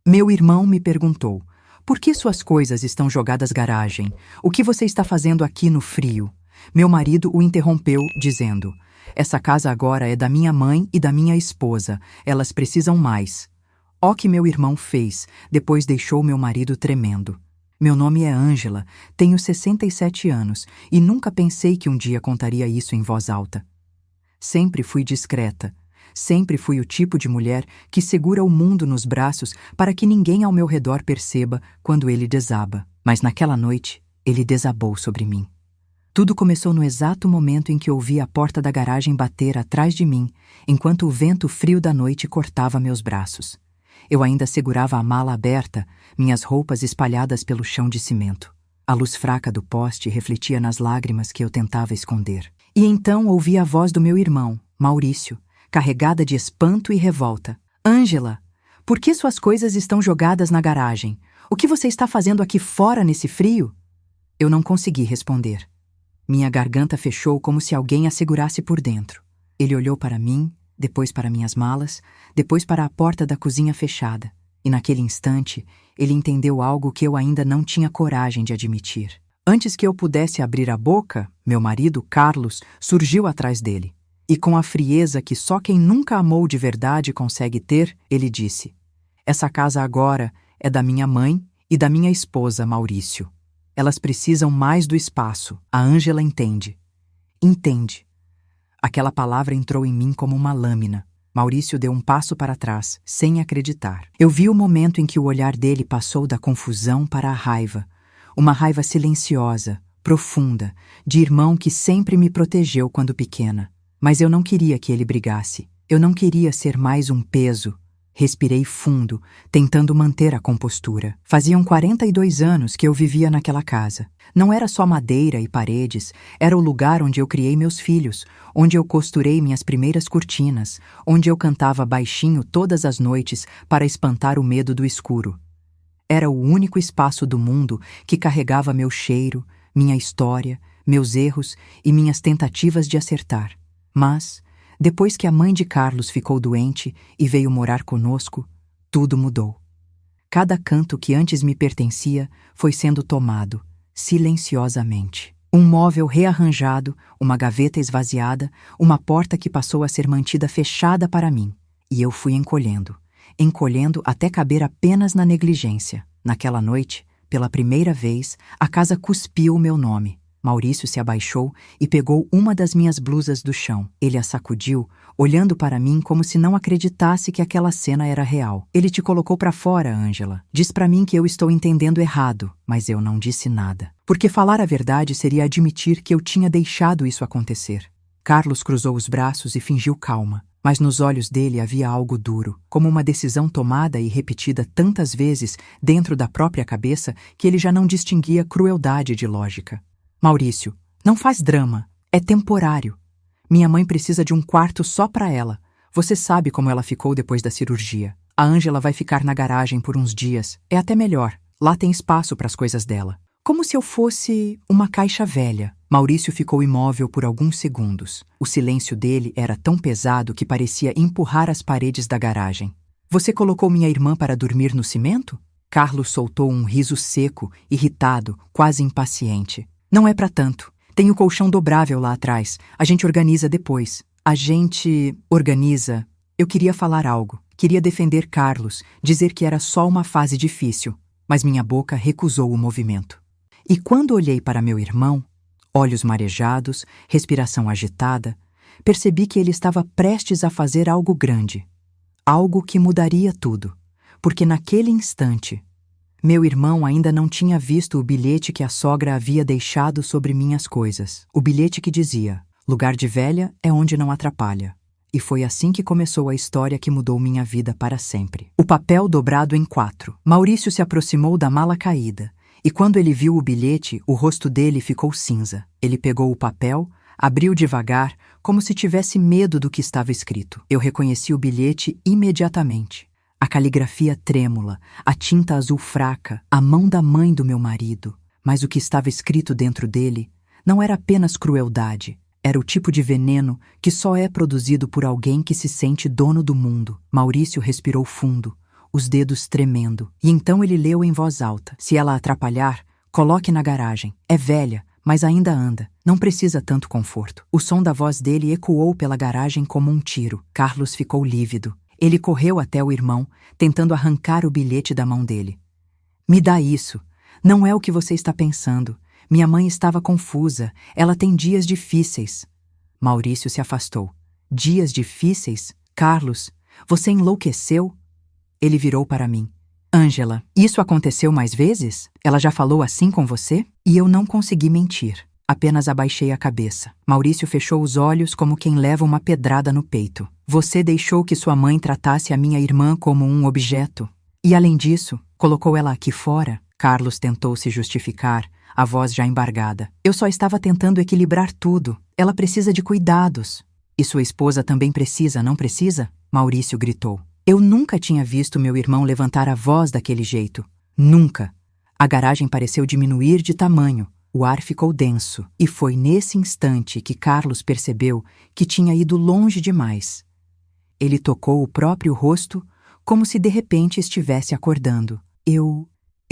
Meu irmão me perguntou: por que suas coisas estão jogadas na garagem? O que você está fazendo aqui no frio? Meu marido o interrompeu, dizendo: essa casa agora é da minha mãe e da minha esposa. Elas precisam mais. Ó que meu irmão fez, depois deixou meu marido tremendo. Meu nome é Ângela, tenho 67 anos e nunca pensei que um dia contaria isso em voz alta. Sempre fui discreta. Sempre fui o tipo de mulher que segura o mundo nos braços para que ninguém ao meu redor perceba quando ele desaba. Mas naquela noite, ele desabou sobre mim. Tudo começou no exato momento em que ouvi a porta da garagem bater atrás de mim, enquanto o vento frio da noite cortava meus braços. Eu ainda segurava a mala aberta, minhas roupas espalhadas pelo chão de cimento. A luz fraca do poste refletia nas lágrimas que eu tentava esconder. E então ouvi a voz do meu irmão, Maurício, carregada de espanto e revolta. Ângela, por que suas coisas estão jogadas na garagem? O que você está fazendo aqui fora nesse frio? Eu não consegui responder. Minha garganta fechou como se alguém a segurasse por dentro. Ele olhou para mim, depois para minhas malas, depois para a porta da cozinha fechada. E naquele instante, ele entendeu algo que eu ainda não tinha coragem de admitir. Antes que eu pudesse abrir a boca, meu marido, Carlos, surgiu atrás dele. E com a frieza que só quem nunca amou de verdade consegue ter, ele disse: essa casa agora é da minha mãe e da minha esposa, Maurício. Elas precisam mais do espaço. A Ângela entende. Entende. Aquela palavra entrou em mim como uma lâmina. Maurício deu um passo para trás, sem acreditar. Eu vi o momento em que o olhar dele passou da confusão para a raiva. Uma raiva silenciosa, profunda, de irmão que sempre me protegeu quando pequena. Mas eu não queria que ele brigasse. Eu não queria ser mais um peso. Respirei fundo, tentando manter a compostura. Faziam 42 anos que eu vivia naquela casa. Não era só madeira e paredes, era o lugar onde eu criei meus filhos, onde eu costurei minhas primeiras cortinas, onde eu cantava baixinho todas as noites para espantar o medo do escuro. Era o único espaço do mundo que carregava meu cheiro, minha história, meus erros e minhas tentativas de acertar. Mas, depois que a mãe de Carlos ficou doente e veio morar conosco, tudo mudou. Cada canto que antes me pertencia foi sendo tomado, silenciosamente. Um móvel rearranjado, uma gaveta esvaziada, uma porta que passou a ser mantida fechada para mim. E eu fui encolhendo até caber apenas na negligência. Naquela noite, pela primeira vez, a casa cuspiu o meu nome. Maurício se abaixou e pegou uma das minhas blusas do chão. Ele a sacudiu, olhando para mim como se não acreditasse que aquela cena era real. Ele te colocou para fora, Ângela. Diz para mim que eu estou entendendo errado, mas eu não disse nada. Porque falar a verdade seria admitir que eu tinha deixado isso acontecer. Carlos cruzou os braços e fingiu calma, mas nos olhos dele havia algo duro, como uma decisão tomada e repetida tantas vezes dentro da própria cabeça que ele já não distinguia crueldade de lógica. Maurício, não faz drama. É temporário. Minha mãe precisa de um quarto só para ela. Você sabe como ela ficou depois da cirurgia. A Ângela vai ficar na garagem por uns dias. É até melhor. Lá tem espaço para as coisas dela. Como se eu fosse uma caixa velha. Maurício ficou imóvel por alguns segundos. O silêncio dele era tão pesado que parecia empurrar as paredes da garagem. Você colocou minha irmã para dormir no cimento? Carlos soltou um riso seco, irritado, quase impaciente. Não é para tanto. Tem o colchão dobrável lá atrás. A gente organiza depois. A gente organiza. Eu queria falar algo. Queria defender Carlos, dizer que era só uma fase difícil. Mas minha boca recusou o movimento. E quando olhei para meu irmão, olhos marejados, respiração agitada, percebi que ele estava prestes a fazer algo grande. Algo que mudaria tudo. Porque naquele instante, meu irmão ainda não tinha visto o bilhete que a sogra havia deixado sobre minhas coisas. O bilhete que dizia: lugar de velha é onde não atrapalha. E foi assim que começou a história que mudou minha vida para sempre. O papel dobrado em 4. Maurício se aproximou da mala caída. E quando ele viu o bilhete, o rosto dele ficou cinza. Ele pegou o papel, abriu devagar, como se tivesse medo do que estava escrito. Eu reconheci o bilhete imediatamente. A caligrafia trêmula, a tinta azul fraca, a mão da mãe do meu marido. Mas o que estava escrito dentro dele não era apenas crueldade. Era o tipo de veneno que só é produzido por alguém que se sente dono do mundo. Maurício respirou fundo, os dedos tremendo, e então ele leu em voz alta: se ela atrapalhar, coloque na garagem. É velha, mas ainda anda. Não precisa tanto conforto. O som da voz dele ecoou pela garagem como um tiro. Carlos ficou lívido. Ele correu até o irmão, tentando arrancar o bilhete da mão dele. Me dá isso. Não é o que você está pensando. Minha mãe estava confusa. Ela tem dias difíceis. Maurício se afastou. Dias difíceis? Carlos, você enlouqueceu? Ele virou para mim. Ângela, isso aconteceu mais vezes? Ela já falou assim com você? E eu não consegui mentir. Apenas abaixei a cabeça. Maurício fechou os olhos como quem leva uma pedrada no peito. Você deixou que sua mãe tratasse a minha irmã como um objeto. E além disso, colocou ela aqui fora? Carlos tentou se justificar, a voz já embargada. Eu só estava tentando equilibrar tudo. Ela precisa de cuidados. E sua esposa também precisa, não precisa? Maurício gritou. Eu nunca tinha visto meu irmão levantar a voz daquele jeito. Nunca. A garagem pareceu diminuir de tamanho. O ar ficou denso. E foi nesse instante que Carlos percebeu que tinha ido longe demais. Ele tocou o próprio rosto, como se de repente estivesse acordando. Eu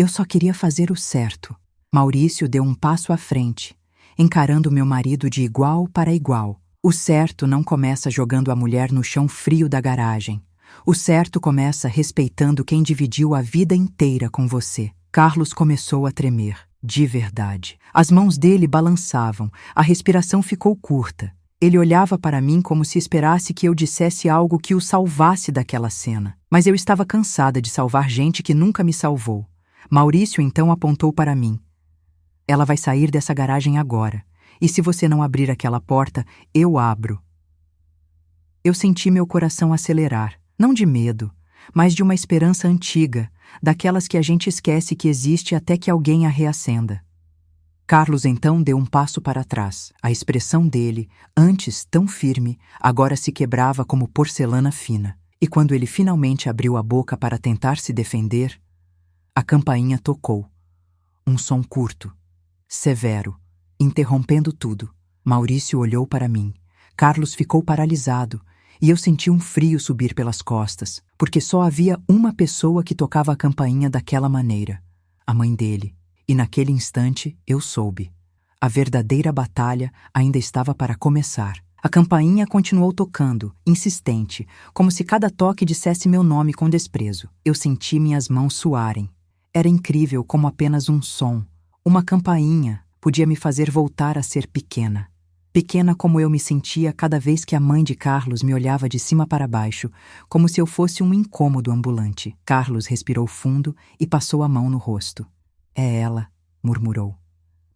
só queria fazer o certo. Maurício deu um passo à frente, encarando meu marido de igual para igual. O certo não começa jogando a mulher no chão frio da garagem. O certo começa respeitando quem dividiu a vida inteira com você. Carlos começou a tremer, de verdade. As mãos dele balançavam, a respiração ficou curta. Ele olhava para mim como se esperasse que eu dissesse algo que o salvasse daquela cena. Mas eu estava cansada de salvar gente que nunca me salvou. Maurício então apontou para mim. Ela vai sair dessa garagem agora. E se você não abrir aquela porta, eu abro. Eu senti meu coração acelerar, não de medo, mas de uma esperança antiga, daquelas que a gente esquece que existe até que alguém a reacenda. Carlos então deu um passo para trás. A expressão dele, antes tão firme, agora se quebrava como porcelana fina. E quando ele finalmente abriu a boca para tentar se defender, a campainha tocou. Um som curto, severo, interrompendo tudo. Maurício olhou para mim. Carlos ficou paralisado, e eu senti um frio subir pelas costas, porque só havia uma pessoa que tocava a campainha daquela maneira, a mãe dele. E naquele instante eu soube. A verdadeira batalha ainda estava para começar. A campainha continuou tocando, insistente, como se cada toque dissesse meu nome com desprezo. Eu senti minhas mãos suarem. Era incrível como apenas um som, uma campainha, podia me fazer voltar a ser pequena. Pequena como eu me sentia cada vez que a mãe de Carlos me olhava de cima para baixo, como se eu fosse um incômodo ambulante. Carlos respirou fundo e passou a mão no rosto. É ela, murmurou.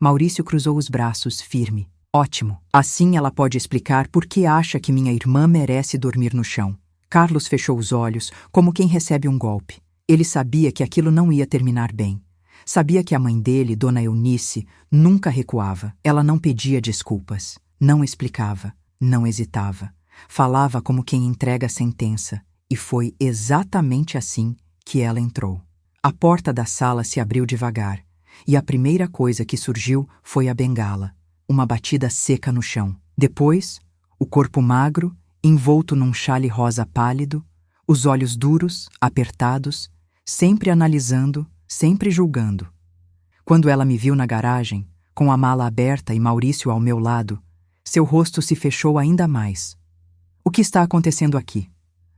Maurício cruzou os braços, firme. Ótimo. Assim ela pode explicar por que acha que minha irmã merece dormir no chão. Carlos fechou os olhos, como quem recebe um golpe. Ele sabia que aquilo não ia terminar bem. Sabia que a mãe dele, Dona Eunice, nunca recuava. Ela não pedia desculpas, não explicava, não hesitava. Falava como quem entrega a sentença. E foi exatamente assim que ela entrou. A porta da sala se abriu devagar, e a primeira coisa que surgiu foi a bengala, uma batida seca no chão. Depois, o corpo magro, envolto num chale rosa pálido, os olhos duros, apertados, sempre analisando, sempre julgando. Quando ela me viu na garagem, com a mala aberta e Maurício ao meu lado, seu rosto se fechou ainda mais. O que está acontecendo aqui?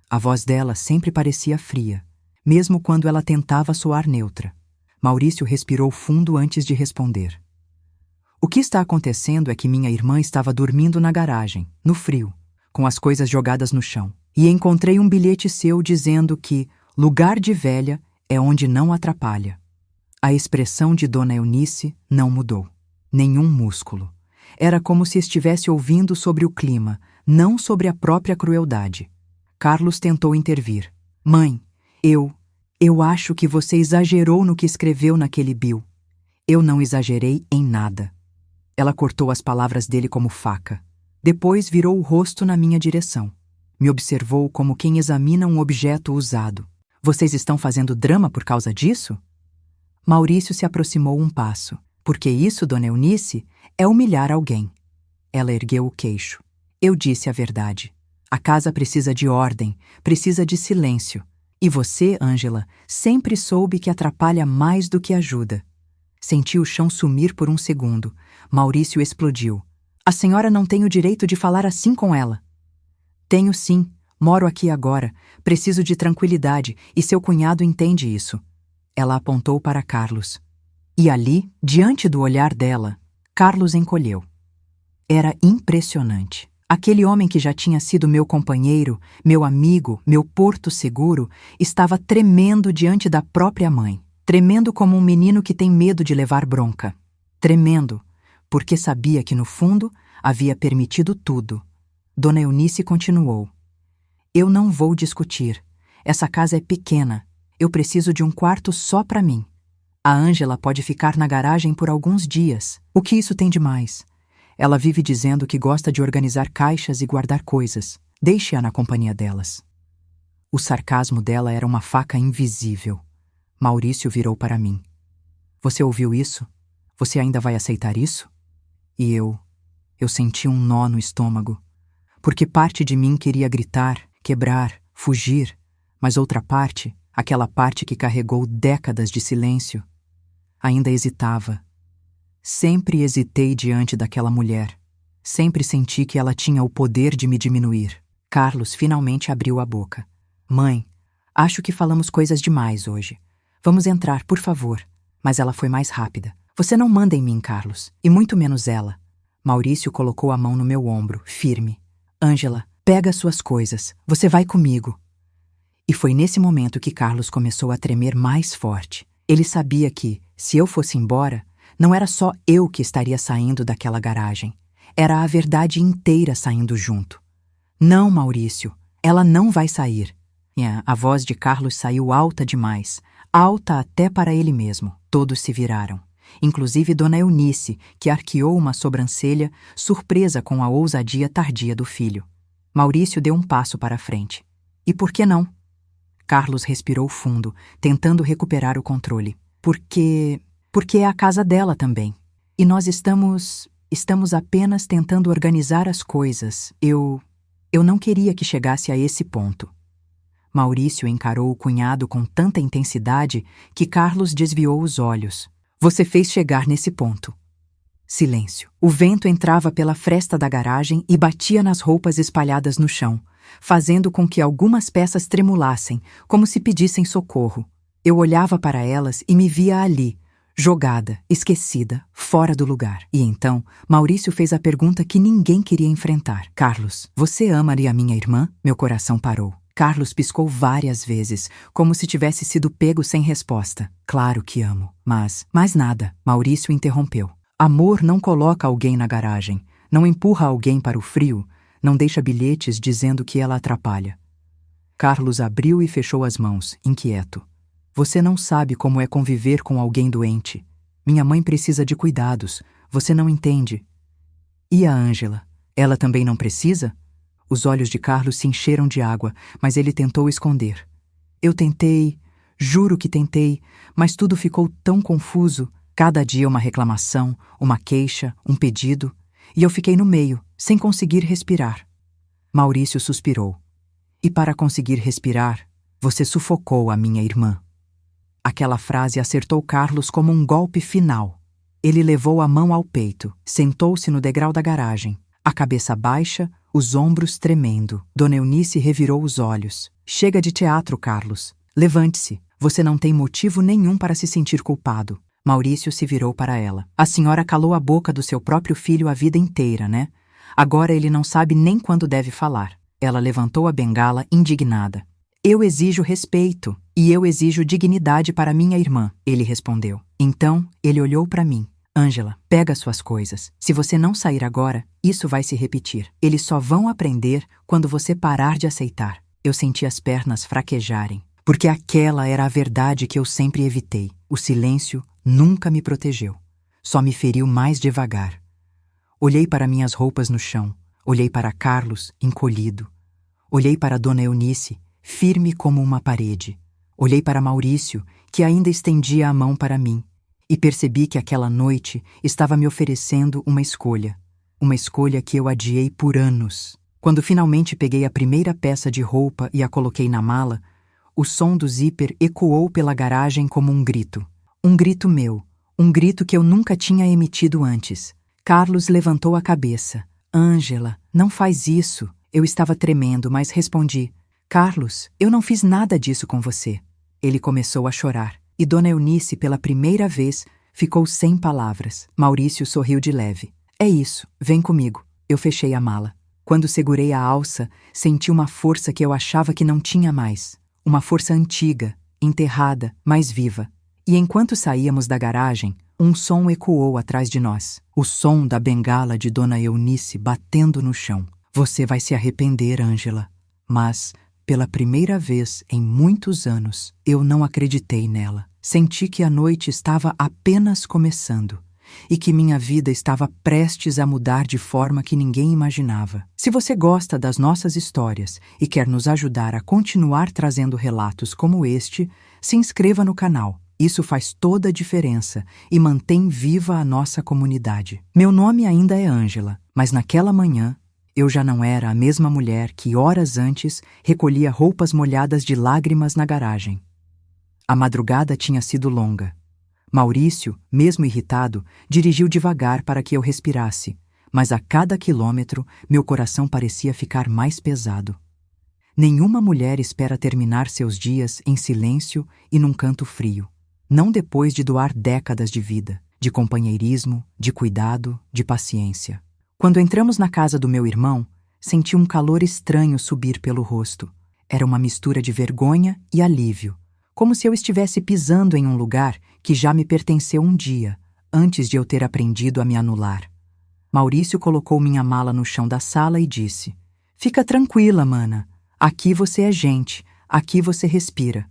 A voz dela sempre parecia fria, mesmo quando ela tentava soar neutra. Maurício respirou fundo antes de responder. O que está acontecendo é que minha irmã estava dormindo na garagem, no frio, com as coisas jogadas no chão. E encontrei um bilhete seu dizendo que lugar de velha é onde não atrapalha. A expressão de Dona Eunice não mudou. Nenhum músculo. Era como se estivesse ouvindo sobre o clima, não sobre a própria crueldade. Carlos tentou intervir. Mãe, eu acho que você exagerou no que escreveu naquele bill. Eu não exagerei em nada. Ela cortou as palavras dele como faca. Depois virou o rosto na minha direção. Me observou como quem examina um objeto usado. Vocês estão fazendo drama por causa disso? Maurício se aproximou um passo. Porque isso, Dona Eunice, é humilhar alguém. Ela ergueu o queixo. Eu disse a verdade. A casa precisa de ordem, precisa de silêncio. E você, Ângela, sempre soube que atrapalha mais do que ajuda. Senti o chão sumir por um segundo. Maurício explodiu. A senhora não tem o direito de falar assim com ela. Tenho sim. Moro aqui agora. Preciso de tranquilidade e seu cunhado entende isso. Ela apontou para Carlos. E ali, diante do olhar dela, Carlos encolheu. Era impressionante. Aquele homem que já tinha sido meu companheiro, meu amigo, meu porto seguro, estava tremendo diante da própria mãe. Tremendo como um menino que tem medo de levar bronca. Tremendo, porque sabia que no fundo havia permitido tudo. Dona Eunice continuou. Eu não vou discutir. Essa casa é pequena. Eu preciso de um quarto só para mim. A Ângela pode ficar na garagem por alguns dias. O que isso tem de mais? Ela vive dizendo que gosta de organizar caixas e guardar coisas. Deixe-a na companhia delas. O sarcasmo dela era uma faca invisível. Maurício virou para mim. Você ouviu isso? Você ainda vai aceitar isso? E eu senti um nó no estômago. Porque parte de mim queria gritar, quebrar, fugir, mas outra parte, aquela parte que carregou décadas de silêncio, ainda hesitava. Sempre hesitei diante daquela mulher. Sempre senti que ela tinha o poder de me diminuir. Carlos finalmente abriu a boca. Mãe, acho que falamos coisas demais hoje. Vamos entrar, por favor. Mas ela foi mais rápida. Você não manda em mim, Carlos, e muito menos ela. Maurício colocou a mão no meu ombro, firme. Ângela, pega suas coisas. Você vai comigo. E foi nesse momento que Carlos começou a tremer mais forte. Ele sabia que, se eu fosse embora, não era só eu que estaria saindo daquela garagem. Era a verdade inteira saindo junto. Não, Maurício, ela não vai sair. A voz de Carlos saiu alta demais, alta até para ele mesmo. Todos se viraram. Inclusive Dona Eunice, que arqueou uma sobrancelha, surpresa com a ousadia tardia do filho. Maurício deu um passo para a frente. E por que não? Carlos respirou fundo, tentando recuperar o controle. Porque é a casa dela também. E nós estamos apenas tentando organizar as coisas. Eu não queria que chegasse a esse ponto. Maurício encarou o cunhado com tanta intensidade que Carlos desviou os olhos. Você fez chegar nesse ponto. Silêncio. O vento entrava pela fresta da garagem e batia nas roupas espalhadas no chão, fazendo com que algumas peças tremulassem, como se pedissem socorro. Eu olhava para elas e me via ali, jogada, esquecida, fora do lugar. E então, Maurício fez a pergunta que ninguém queria enfrentar. Carlos, você ama-lhe a minha irmã? Meu coração parou. Carlos piscou várias vezes, como se tivesse sido pego sem resposta. Claro que amo, mas... Mais nada, Maurício interrompeu. Amor não coloca alguém na garagem, não empurra alguém para o frio, não deixa bilhetes dizendo que ela atrapalha. Carlos abriu e fechou as mãos, inquieto. Você não sabe como é conviver com alguém doente. Minha mãe precisa de cuidados, você não entende. E a Ângela? Ela também não precisa? Os olhos de Carlos se encheram de água, mas ele tentou esconder. Eu tentei, juro que tentei, mas tudo ficou tão confuso. Cada dia uma reclamação, uma queixa, um pedido, e eu fiquei no meio, sem conseguir respirar. Maurício suspirou. E para conseguir respirar, você sufocou a minha irmã. Aquela frase acertou Carlos como um golpe final. Ele levou a mão ao peito, sentou-se no degrau da garagem, a cabeça baixa, os ombros tremendo. Dona Eunice revirou os olhos. Chega de teatro, Carlos. Levante-se. Você não tem motivo nenhum para se sentir culpado. Maurício se virou para ela. A senhora calou a boca do seu próprio filho a vida inteira, né? Agora ele não sabe nem quando deve falar. Ela levantou a bengala indignada. Eu exijo respeito e eu exijo dignidade para minha irmã, ele respondeu. Então, ele olhou para mim. Ângela, pega suas coisas. Se você não sair agora, isso vai se repetir. Eles só vão aprender quando você parar de aceitar. Eu senti as pernas fraquejarem, porque aquela era a verdade que eu sempre evitei. O silêncio nunca me protegeu. Só me feriu mais devagar. Olhei para minhas roupas no chão. Olhei para Carlos, encolhido. Olhei para Dona Eunice, firme como uma parede. Olhei para Maurício, que ainda estendia a mão para mim. E percebi que aquela noite estava me oferecendo uma escolha que eu adiei por anos. Quando finalmente peguei a primeira peça de roupa e a coloquei na mala, O som do zíper ecoou pela garagem como um grito. Um grito meu. Um grito que eu nunca tinha emitido antes. Carlos levantou a cabeça. Ângela, não faz isso. Eu estava tremendo, mas respondi. Carlos, eu não fiz nada disso com você. Ele começou a chorar. E Dona Eunice, pela primeira vez, ficou sem palavras. Maurício sorriu de leve. É isso, vem comigo. Eu fechei a mala. Quando segurei a alça, senti uma força que eu achava que não tinha mais. Uma força antiga, enterrada, mas viva. E enquanto saíamos da garagem, um som ecoou atrás de nós. O som da bengala de Dona Eunice batendo no chão. Você vai se arrepender, Ângela. Mas, pela primeira vez em muitos anos, eu não acreditei nela. Senti que a noite estava apenas começando e que minha vida estava prestes a mudar de forma que ninguém imaginava. Se você gosta das nossas histórias e quer nos ajudar a continuar trazendo relatos como este, se inscreva no canal. Isso faz toda a diferença e mantém viva a nossa comunidade. Meu nome ainda é Ângela, mas naquela manhã eu já não era a mesma mulher que horas antes recolhia roupas molhadas de lágrimas na garagem. A madrugada tinha sido longa. Maurício, mesmo irritado, dirigiu devagar para que eu respirasse, mas a cada quilômetro meu coração parecia ficar mais pesado. Nenhuma mulher espera terminar seus dias em silêncio e num canto frio. Não depois de doar décadas de vida, de companheirismo, de cuidado, de paciência. Quando entramos na casa do meu irmão, senti um calor estranho subir pelo rosto. Era uma mistura de vergonha e alívio, como se eu estivesse pisando em um lugar que já me pertenceu um dia, antes de eu ter aprendido a me anular. Maurício colocou minha mala no chão da sala e disse: Fica tranquila, mana. Aqui você é gente, aqui você respira.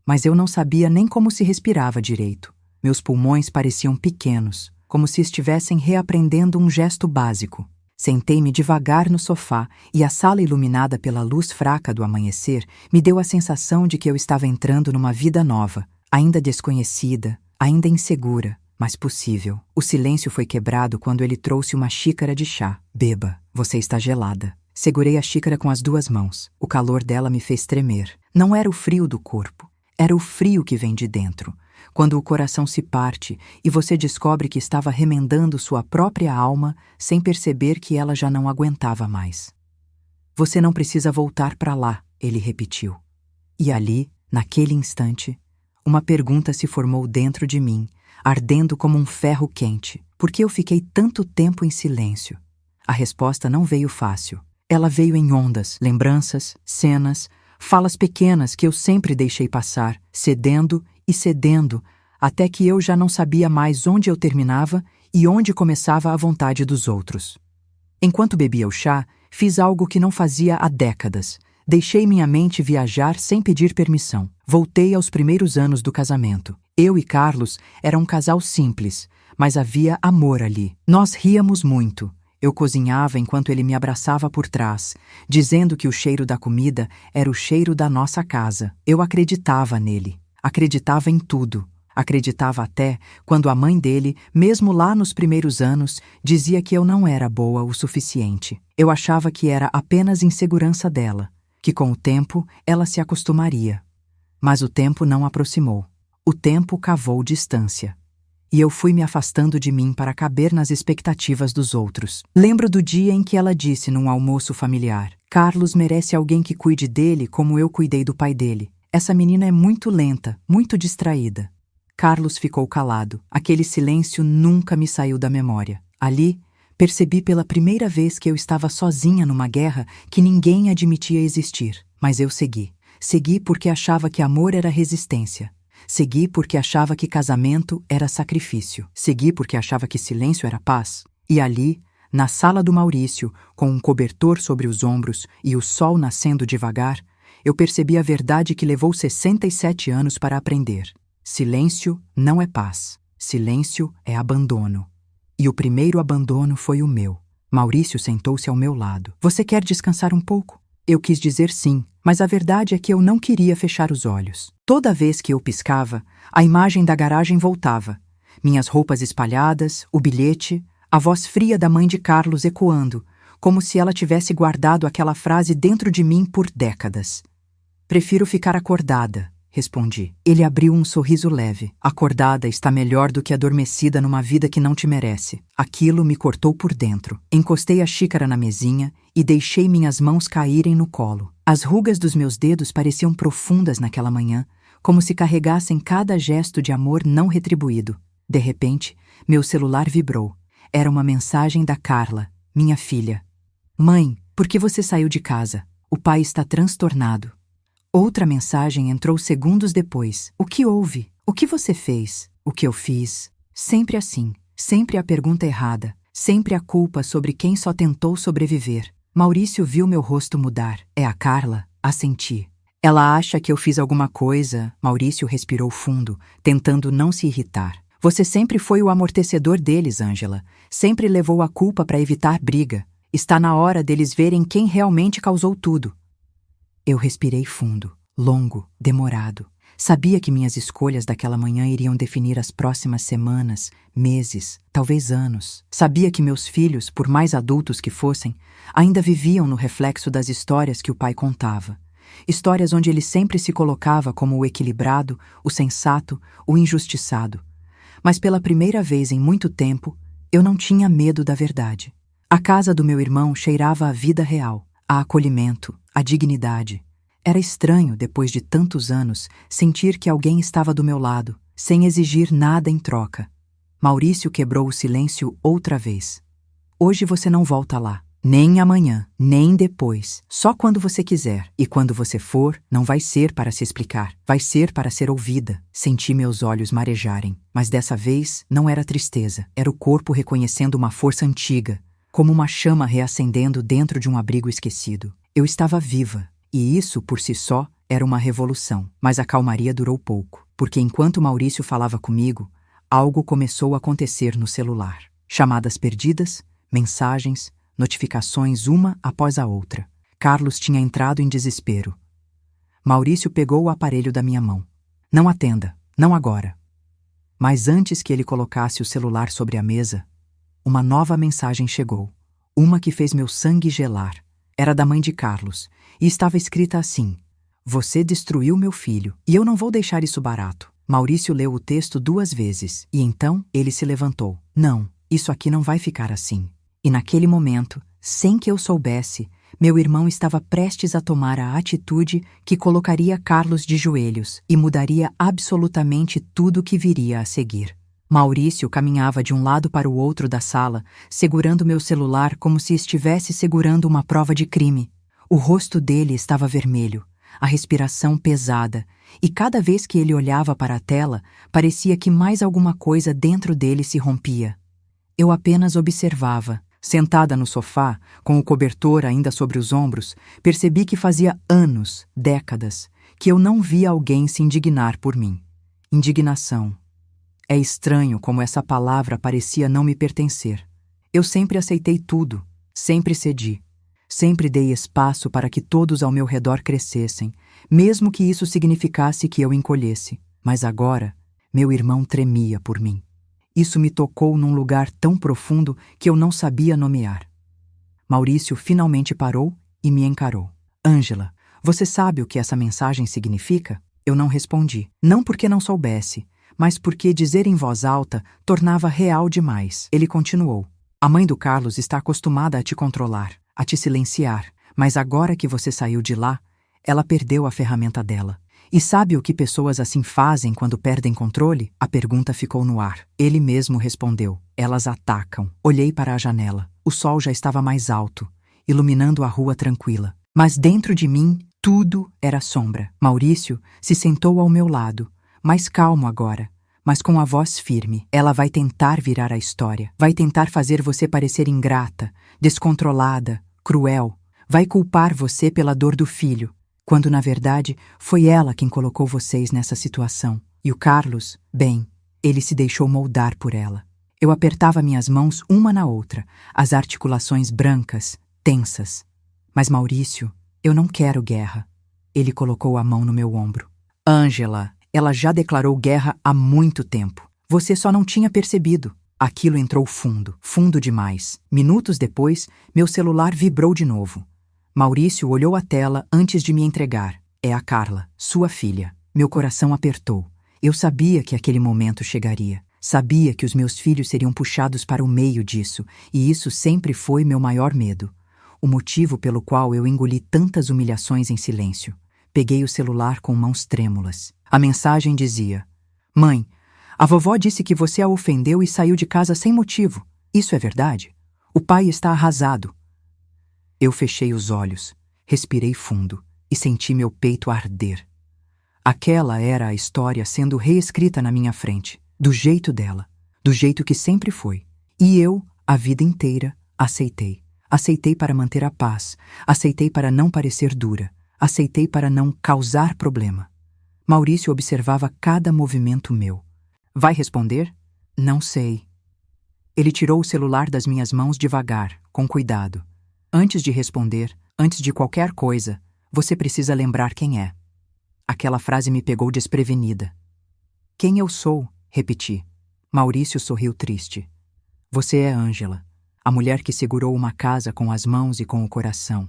Mas eu não sabia nem como se respirava direito. Meus pulmões pareciam pequenos, como se estivessem reaprendendo um gesto básico. Sentei-me devagar no sofá e a sala iluminada pela luz fraca do amanhecer me deu a sensação de que eu estava entrando numa vida nova, ainda desconhecida, ainda insegura, mas possível. O silêncio foi quebrado quando ele trouxe uma xícara de chá. Beba, você está gelada. Segurei a xícara com as duas mãos. O calor dela me fez tremer. Não era o frio do corpo, era o frio que vem de dentro. Quando o coração se parte e você descobre que estava remendando sua própria alma sem perceber que ela já não aguentava mais. Você não precisa voltar para lá, ele repetiu. E ali, naquele instante, uma pergunta se formou dentro de mim, ardendo como um ferro quente. Por que eu fiquei tanto tempo em silêncio? A resposta não veio fácil. Ela veio em ondas, lembranças, cenas, falas pequenas que eu sempre deixei passar, cedendo e cedendo, até que eu já não sabia mais onde eu terminava e onde começava a vontade dos outros. Enquanto bebia o chá, fiz algo que não fazia há décadas. Deixei minha mente viajar sem pedir permissão. Voltei aos primeiros anos do casamento. Eu e Carlos eram um casal simples, mas havia amor ali. Nós ríamos muito. Eu cozinhava enquanto ele me abraçava por trás, dizendo que o cheiro da comida era o cheiro da nossa casa. Eu acreditava nele. Acreditava em tudo. Acreditava até quando a mãe dele, mesmo lá nos primeiros anos, dizia que eu não era boa o suficiente. Eu achava que era apenas insegurança dela, que com o tempo ela se acostumaria. Mas o tempo não aproximou. O tempo cavou distância. E eu fui me afastando de mim para caber nas expectativas dos outros. Lembro do dia em que ela disse num almoço familiar: Carlos merece alguém que cuide dele como eu cuidei do pai dele. Essa menina é muito lenta, muito distraída. Carlos ficou calado. Aquele silêncio nunca me saiu da memória. Ali, percebi pela primeira vez que eu estava sozinha numa guerra que ninguém admitia existir. Mas eu segui. Segui porque achava que amor era resistência. Segui porque achava que casamento era sacrifício. Segui porque achava que silêncio era paz. E ali, na sala do Maurício, com um cobertor sobre os ombros e o sol nascendo devagar, eu percebi a verdade que levou 67 anos para aprender. Silêncio não é paz. Silêncio é abandono. E o primeiro abandono foi o meu. Maurício sentou-se ao meu lado. Você quer descansar um pouco? Eu quis dizer sim, mas a verdade é que eu não queria fechar os olhos. Toda vez que eu piscava, a imagem da garagem voltava. Minhas roupas espalhadas, o bilhete, a voz fria da mãe de Carlos ecoando, como se ela tivesse guardado aquela frase dentro de mim por décadas. Prefiro ficar acordada, respondi. Ele abriu um sorriso leve. Acordada está melhor do que adormecida numa vida que não te merece. Aquilo me cortou por dentro. Encostei a xícara na mesinha e deixei minhas mãos caírem no colo. As rugas dos meus dedos pareciam profundas naquela manhã, como se carregassem cada gesto de amor não retribuído. De repente, meu celular vibrou. Era uma mensagem da Carla, minha filha. Mãe, por que você saiu de casa? O pai está transtornado. Outra mensagem entrou segundos depois. O que houve? O que você fez? O que eu fiz? Sempre assim. Sempre a pergunta errada. Sempre a culpa sobre quem só tentou sobreviver. Maurício viu meu rosto mudar. É a Carla? Assenti. Ela acha que eu fiz alguma coisa. Maurício respirou fundo, tentando não se irritar. Você sempre foi o amortecedor deles, Ângela. Sempre levou a culpa para evitar briga. Está na hora deles verem quem realmente causou tudo. Eu respirei fundo, longo, demorado. Sabia que minhas escolhas daquela manhã iriam definir as próximas semanas, meses, talvez anos. Sabia que meus filhos, por mais adultos que fossem, ainda viviam no reflexo das histórias que o pai contava. Histórias onde ele sempre se colocava como o equilibrado, o sensato, o injustiçado. Mas pela primeira vez em muito tempo, eu não tinha medo da verdade. A casa do meu irmão cheirava a vida real, a acolhimento, a dignidade. Era estranho, depois de tantos anos, sentir que alguém estava do meu lado, sem exigir nada em troca. Maurício quebrou o silêncio outra vez. Hoje você não volta lá. Nem amanhã, nem depois. Só quando você quiser. E quando você for, não vai ser para se explicar. Vai ser para ser ouvida. Senti meus olhos marejarem. Mas dessa vez, não era tristeza. Era o corpo reconhecendo uma força antiga, como uma chama reacendendo dentro de um abrigo esquecido. Eu estava viva, e isso, por si só, era uma revolução. Mas a calmaria durou pouco, porque enquanto Maurício falava comigo, algo começou a acontecer no celular. Chamadas perdidas, mensagens, notificações uma após a outra. Carlos tinha entrado em desespero. Maurício pegou o aparelho da minha mão. Não atenda, não agora. Mas antes que ele colocasse o celular sobre a mesa, uma nova mensagem chegou. Uma que fez meu sangue gelar. Era da mãe de Carlos, e estava escrita assim: Você destruiu meu filho, e eu não vou deixar isso barato. Maurício leu o texto 2 vezes, e então ele se levantou. Não, isso aqui não vai ficar assim. E naquele momento, sem que eu soubesse, meu irmão estava prestes a tomar a atitude que colocaria Carlos de joelhos e mudaria absolutamente tudo que viria a seguir. Maurício caminhava de um lado para o outro da sala, segurando meu celular como se estivesse segurando uma prova de crime. O rosto dele estava vermelho, a respiração pesada, e cada vez que ele olhava para a tela, parecia que mais alguma coisa dentro dele se rompia. Eu apenas observava. Sentada no sofá, com o cobertor ainda sobre os ombros, percebi que fazia anos, décadas, que eu não via alguém se indignar por mim. Indignação. É estranho como essa palavra parecia não me pertencer. Eu sempre aceitei tudo, sempre cedi. Sempre dei espaço para que todos ao meu redor crescessem, mesmo que isso significasse que eu encolhesse. Mas agora, meu irmão tremia por mim. Isso me tocou num lugar tão profundo que eu não sabia nomear. Maurício finalmente parou e me encarou. Ângela, você sabe o que essa mensagem significa? Eu não respondi. Não porque não soubesse, mas porque dizer em voz alta tornava real demais. Ele continuou. A mãe do Carlos está acostumada a te controlar, a te silenciar, mas agora que você saiu de lá, ela perdeu a ferramenta dela. E sabe o que pessoas assim fazem quando perdem controle? A pergunta ficou no ar. Ele mesmo respondeu. Elas atacam. Olhei para a janela. O sol já estava mais alto, iluminando a rua tranquila. Mas dentro de mim, tudo era sombra. Maurício se sentou ao meu lado, mais calmo agora, mas com a voz firme. Ela vai tentar virar a história. Vai tentar fazer você parecer ingrata, descontrolada, cruel. Vai culpar você pela dor do filho, quando na verdade foi ela quem colocou vocês nessa situação. E o Carlos, bem, ele se deixou moldar por ela. Eu apertava minhas mãos uma na outra, as articulações brancas, tensas. Mas Maurício, eu não quero guerra. Ele colocou a mão no meu ombro. Ângela, ela já declarou guerra há muito tempo. Você só não tinha percebido. Aquilo entrou fundo, fundo demais. Minutos depois, meu celular vibrou de novo. Maurício olhou a tela antes de me entregar. É a Carla, sua filha. Meu coração apertou. Eu sabia que aquele momento chegaria. Sabia que os meus filhos seriam puxados para o meio disso, e isso sempre foi meu maior medo. O motivo pelo qual eu engoli tantas humilhações em silêncio. Peguei o celular com mãos trêmulas. A mensagem dizia: Mãe, a vovó disse que você a ofendeu e saiu de casa sem motivo. Isso é verdade? O pai está arrasado. Eu fechei os olhos, respirei fundo e senti meu peito arder. Aquela era a história sendo reescrita na minha frente, do jeito dela, do jeito que sempre foi. E eu, a vida inteira, aceitei. Aceitei para manter a paz, aceitei para não parecer dura, aceitei para não causar problema. Maurício observava cada movimento meu. Vai responder? Não sei. Ele tirou o celular das minhas mãos devagar, com cuidado. Antes de responder, antes de qualquer coisa, você precisa lembrar quem é. Aquela frase me pegou desprevenida. Quem eu sou? Repeti. Maurício sorriu triste. Você é Ângela, a mulher que segurou uma casa com as mãos e com o coração.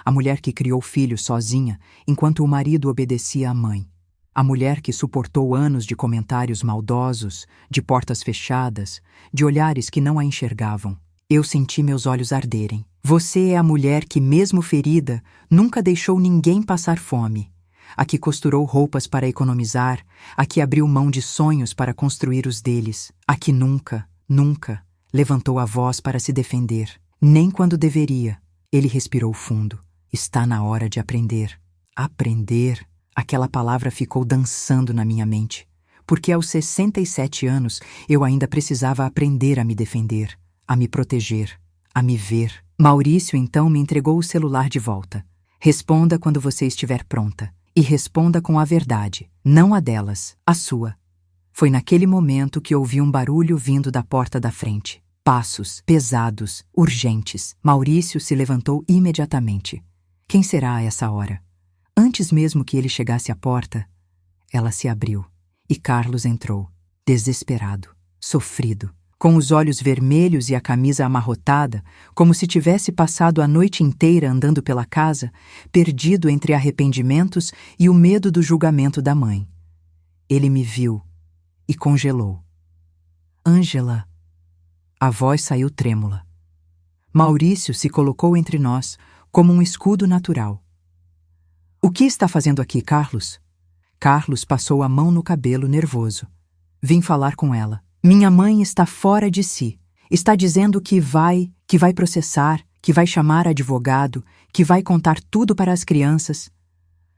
A mulher que criou filhos sozinha, enquanto o marido obedecia à mãe. A mulher que suportou anos de comentários maldosos, de portas fechadas, de olhares que não a enxergavam. Eu senti meus olhos arderem. Você é a mulher que, mesmo ferida, nunca deixou ninguém passar fome. A que costurou roupas para economizar, a que abriu mão de sonhos para construir os deles, a que nunca, nunca levantou a voz para se defender, nem quando deveria. Ele respirou fundo. Está na hora de aprender. Aprender. Aquela palavra ficou dançando na minha mente, porque aos 67 anos eu ainda precisava aprender a me defender, a me proteger, a me ver. Maurício então me entregou o celular de volta. Responda quando você estiver pronta. E responda com a verdade, não a delas, a sua. Foi naquele momento que ouvi um barulho vindo da porta da frente. Passos, pesados, urgentes. Maurício se levantou imediatamente. Quem será a essa hora? Antes mesmo que ele chegasse à porta, ela se abriu e Carlos entrou, desesperado, sofrido, com os olhos vermelhos e a camisa amarrotada, como se tivesse passado a noite inteira andando pela casa, perdido entre arrependimentos e o medo do julgamento da mãe. Ele me viu e congelou. Ângela. A voz saiu trêmula. Maurício se colocou entre nós como um escudo natural. O que está fazendo aqui, Carlos? Carlos passou a mão no cabelo, nervoso. Vim falar com ela. Minha mãe está fora de si. Está dizendo que vai processar, que vai chamar advogado, que vai contar tudo para as crianças.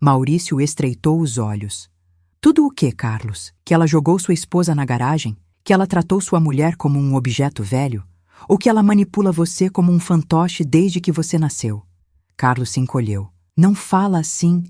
Maurício estreitou os olhos. Tudo o quê, Carlos? Que ela jogou sua esposa na garagem? Que ela tratou sua mulher como um objeto velho? Ou que ela manipula você como um fantoche desde que você nasceu? Carlos se encolheu. Não fala assim.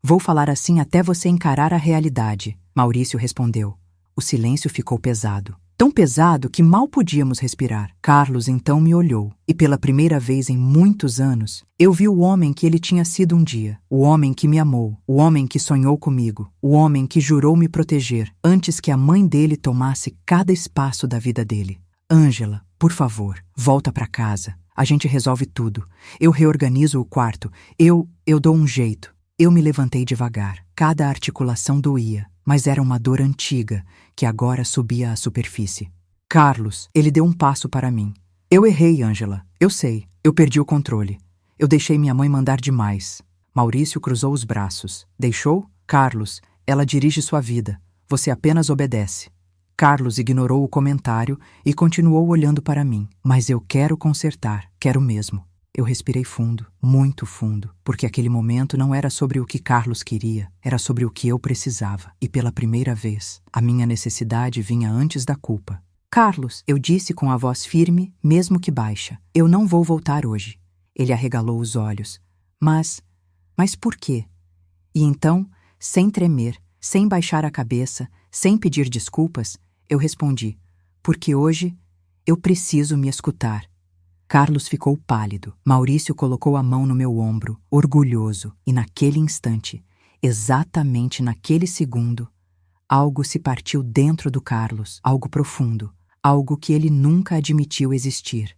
Vou falar assim até você encarar a realidade, Maurício respondeu. O silêncio ficou pesado. Tão pesado que mal podíamos respirar. Carlos então me olhou, e pela primeira vez em muitos anos, eu vi o homem que ele tinha sido um dia. O homem que me amou, o homem que sonhou comigo, o homem que jurou me proteger, antes que a mãe dele tomasse cada espaço da vida dele. Ângela, por favor, volta para casa. A gente resolve tudo. Eu reorganizo o quarto. Eu dou um jeito. Eu me levantei devagar. Cada articulação doía, mas era uma dor antiga, que agora subia à superfície. Carlos, ele deu um passo para mim. Eu errei, Ângela. Eu sei. Eu perdi o controle. Eu deixei minha mãe mandar demais. Maurício cruzou os braços. Deixou? Carlos, ela dirige sua vida. Você apenas obedece. Carlos ignorou o comentário e continuou olhando para mim. Mas eu quero consertar. Quero mesmo. Eu respirei fundo, muito fundo, porque aquele momento não era sobre o que Carlos queria, era sobre o que eu precisava. E pela primeira vez, a minha necessidade vinha antes da culpa. Carlos, eu disse com a voz firme, mesmo que baixa, eu não vou voltar hoje. Ele arregalou os olhos. Mas por quê? E então, sem tremer, sem baixar a cabeça, sem pedir desculpas, eu respondi, porque hoje eu preciso me escutar. Carlos ficou pálido. Maurício colocou a mão no meu ombro, orgulhoso, e naquele instante, exatamente naquele segundo, algo se partiu dentro do Carlos, algo profundo, algo que ele nunca admitiu existir.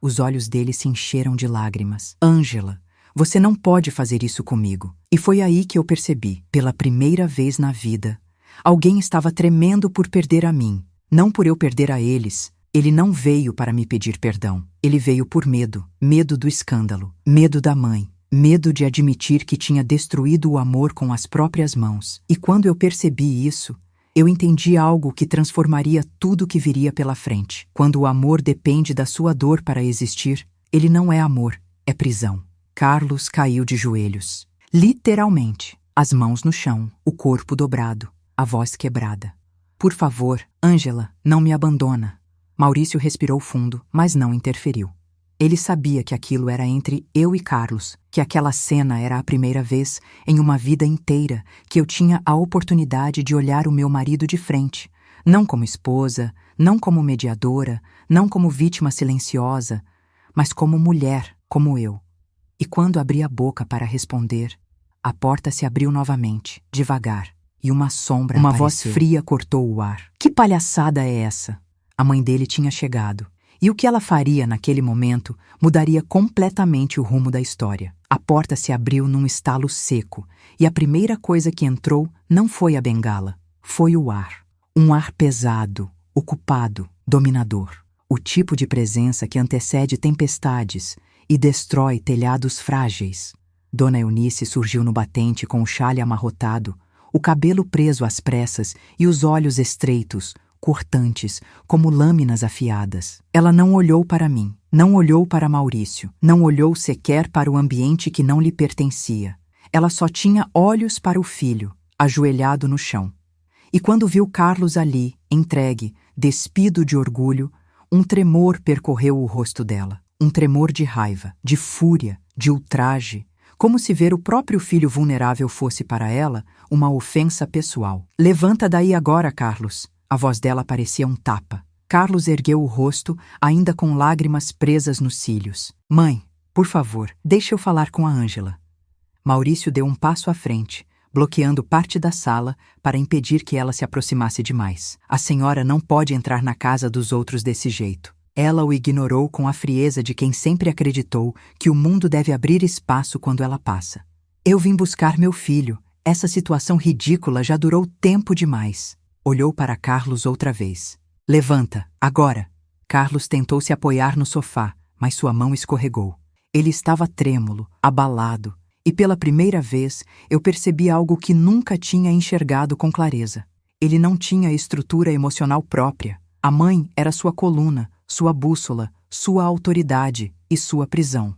Os olhos dele se encheram de lágrimas. Ângela, Você não pode fazer isso comigo. E foi aí que eu percebi, pela primeira vez na vida, alguém estava tremendo por perder a mim, não por eu perder a eles. Ele não veio para me pedir perdão. Ele veio por medo. Medo do escândalo. Medo da mãe. Medo de admitir que tinha destruído o amor com as próprias mãos. E quando eu percebi isso, eu entendi algo que transformaria tudo que viria pela frente. Quando o amor depende da sua dor para existir, ele não é amor, é prisão. Carlos caiu de joelhos. Literalmente. As mãos no chão, o corpo dobrado, a voz quebrada. Por favor, Ângela, não me abandona. Maurício respirou fundo, mas não interferiu. Ele sabia que aquilo era entre eu e Carlos, que aquela cena era a primeira vez em uma vida inteira que eu tinha a oportunidade de olhar o meu marido de frente, não como esposa, não como mediadora, não como vítima silenciosa, mas como mulher, como eu. E quando abri a boca para responder, a porta se abriu novamente, devagar, e uma sombra apareceu. Uma voz fria cortou o ar. Que palhaçada é essa? A mãe dele tinha chegado. E o que ela faria naquele momento mudaria completamente o rumo da história. A porta se abriu num estalo seco, e a primeira coisa que entrou não foi a bengala, foi o ar. Um ar pesado, ocupado, dominador. O tipo de presença que antecede tempestades e destrói telhados frágeis. Dona Eunice surgiu no batente com o chale amarrotado, o cabelo preso às pressas e os olhos estreitos, cortantes, como lâminas afiadas. Ela não olhou para mim, não olhou para Maurício, não olhou sequer para o ambiente que não lhe pertencia. Ela só tinha olhos para o filho, ajoelhado no chão. E quando viu Carlos ali, entregue, despido de orgulho, um tremor percorreu o rosto dela. Um tremor de raiva, de fúria, de ultraje, como se ver o próprio filho vulnerável fosse para ela uma ofensa pessoal. Levanta daí agora, Carlos. A voz dela parecia um tapa. Carlos ergueu o rosto, ainda com lágrimas presas nos cílios. Mãe, por favor, deixe eu falar com a Ângela. Maurício deu um passo à frente, bloqueando parte da sala para impedir que ela se aproximasse demais. A senhora não pode entrar na casa dos outros desse jeito. Ela o ignorou com a frieza de quem sempre acreditou que o mundo deve abrir espaço quando ela passa. Eu vim buscar meu filho. Essa situação ridícula já durou tempo demais. Olhou para Carlos outra vez. Levanta, agora. Carlos tentou se apoiar no sofá, mas sua mão escorregou. Ele estava trêmulo, abalado, e pela primeira vez eu percebi algo que nunca tinha enxergado com clareza. Ele não tinha estrutura emocional própria. A mãe era sua coluna, sua bússola, sua autoridade e sua prisão.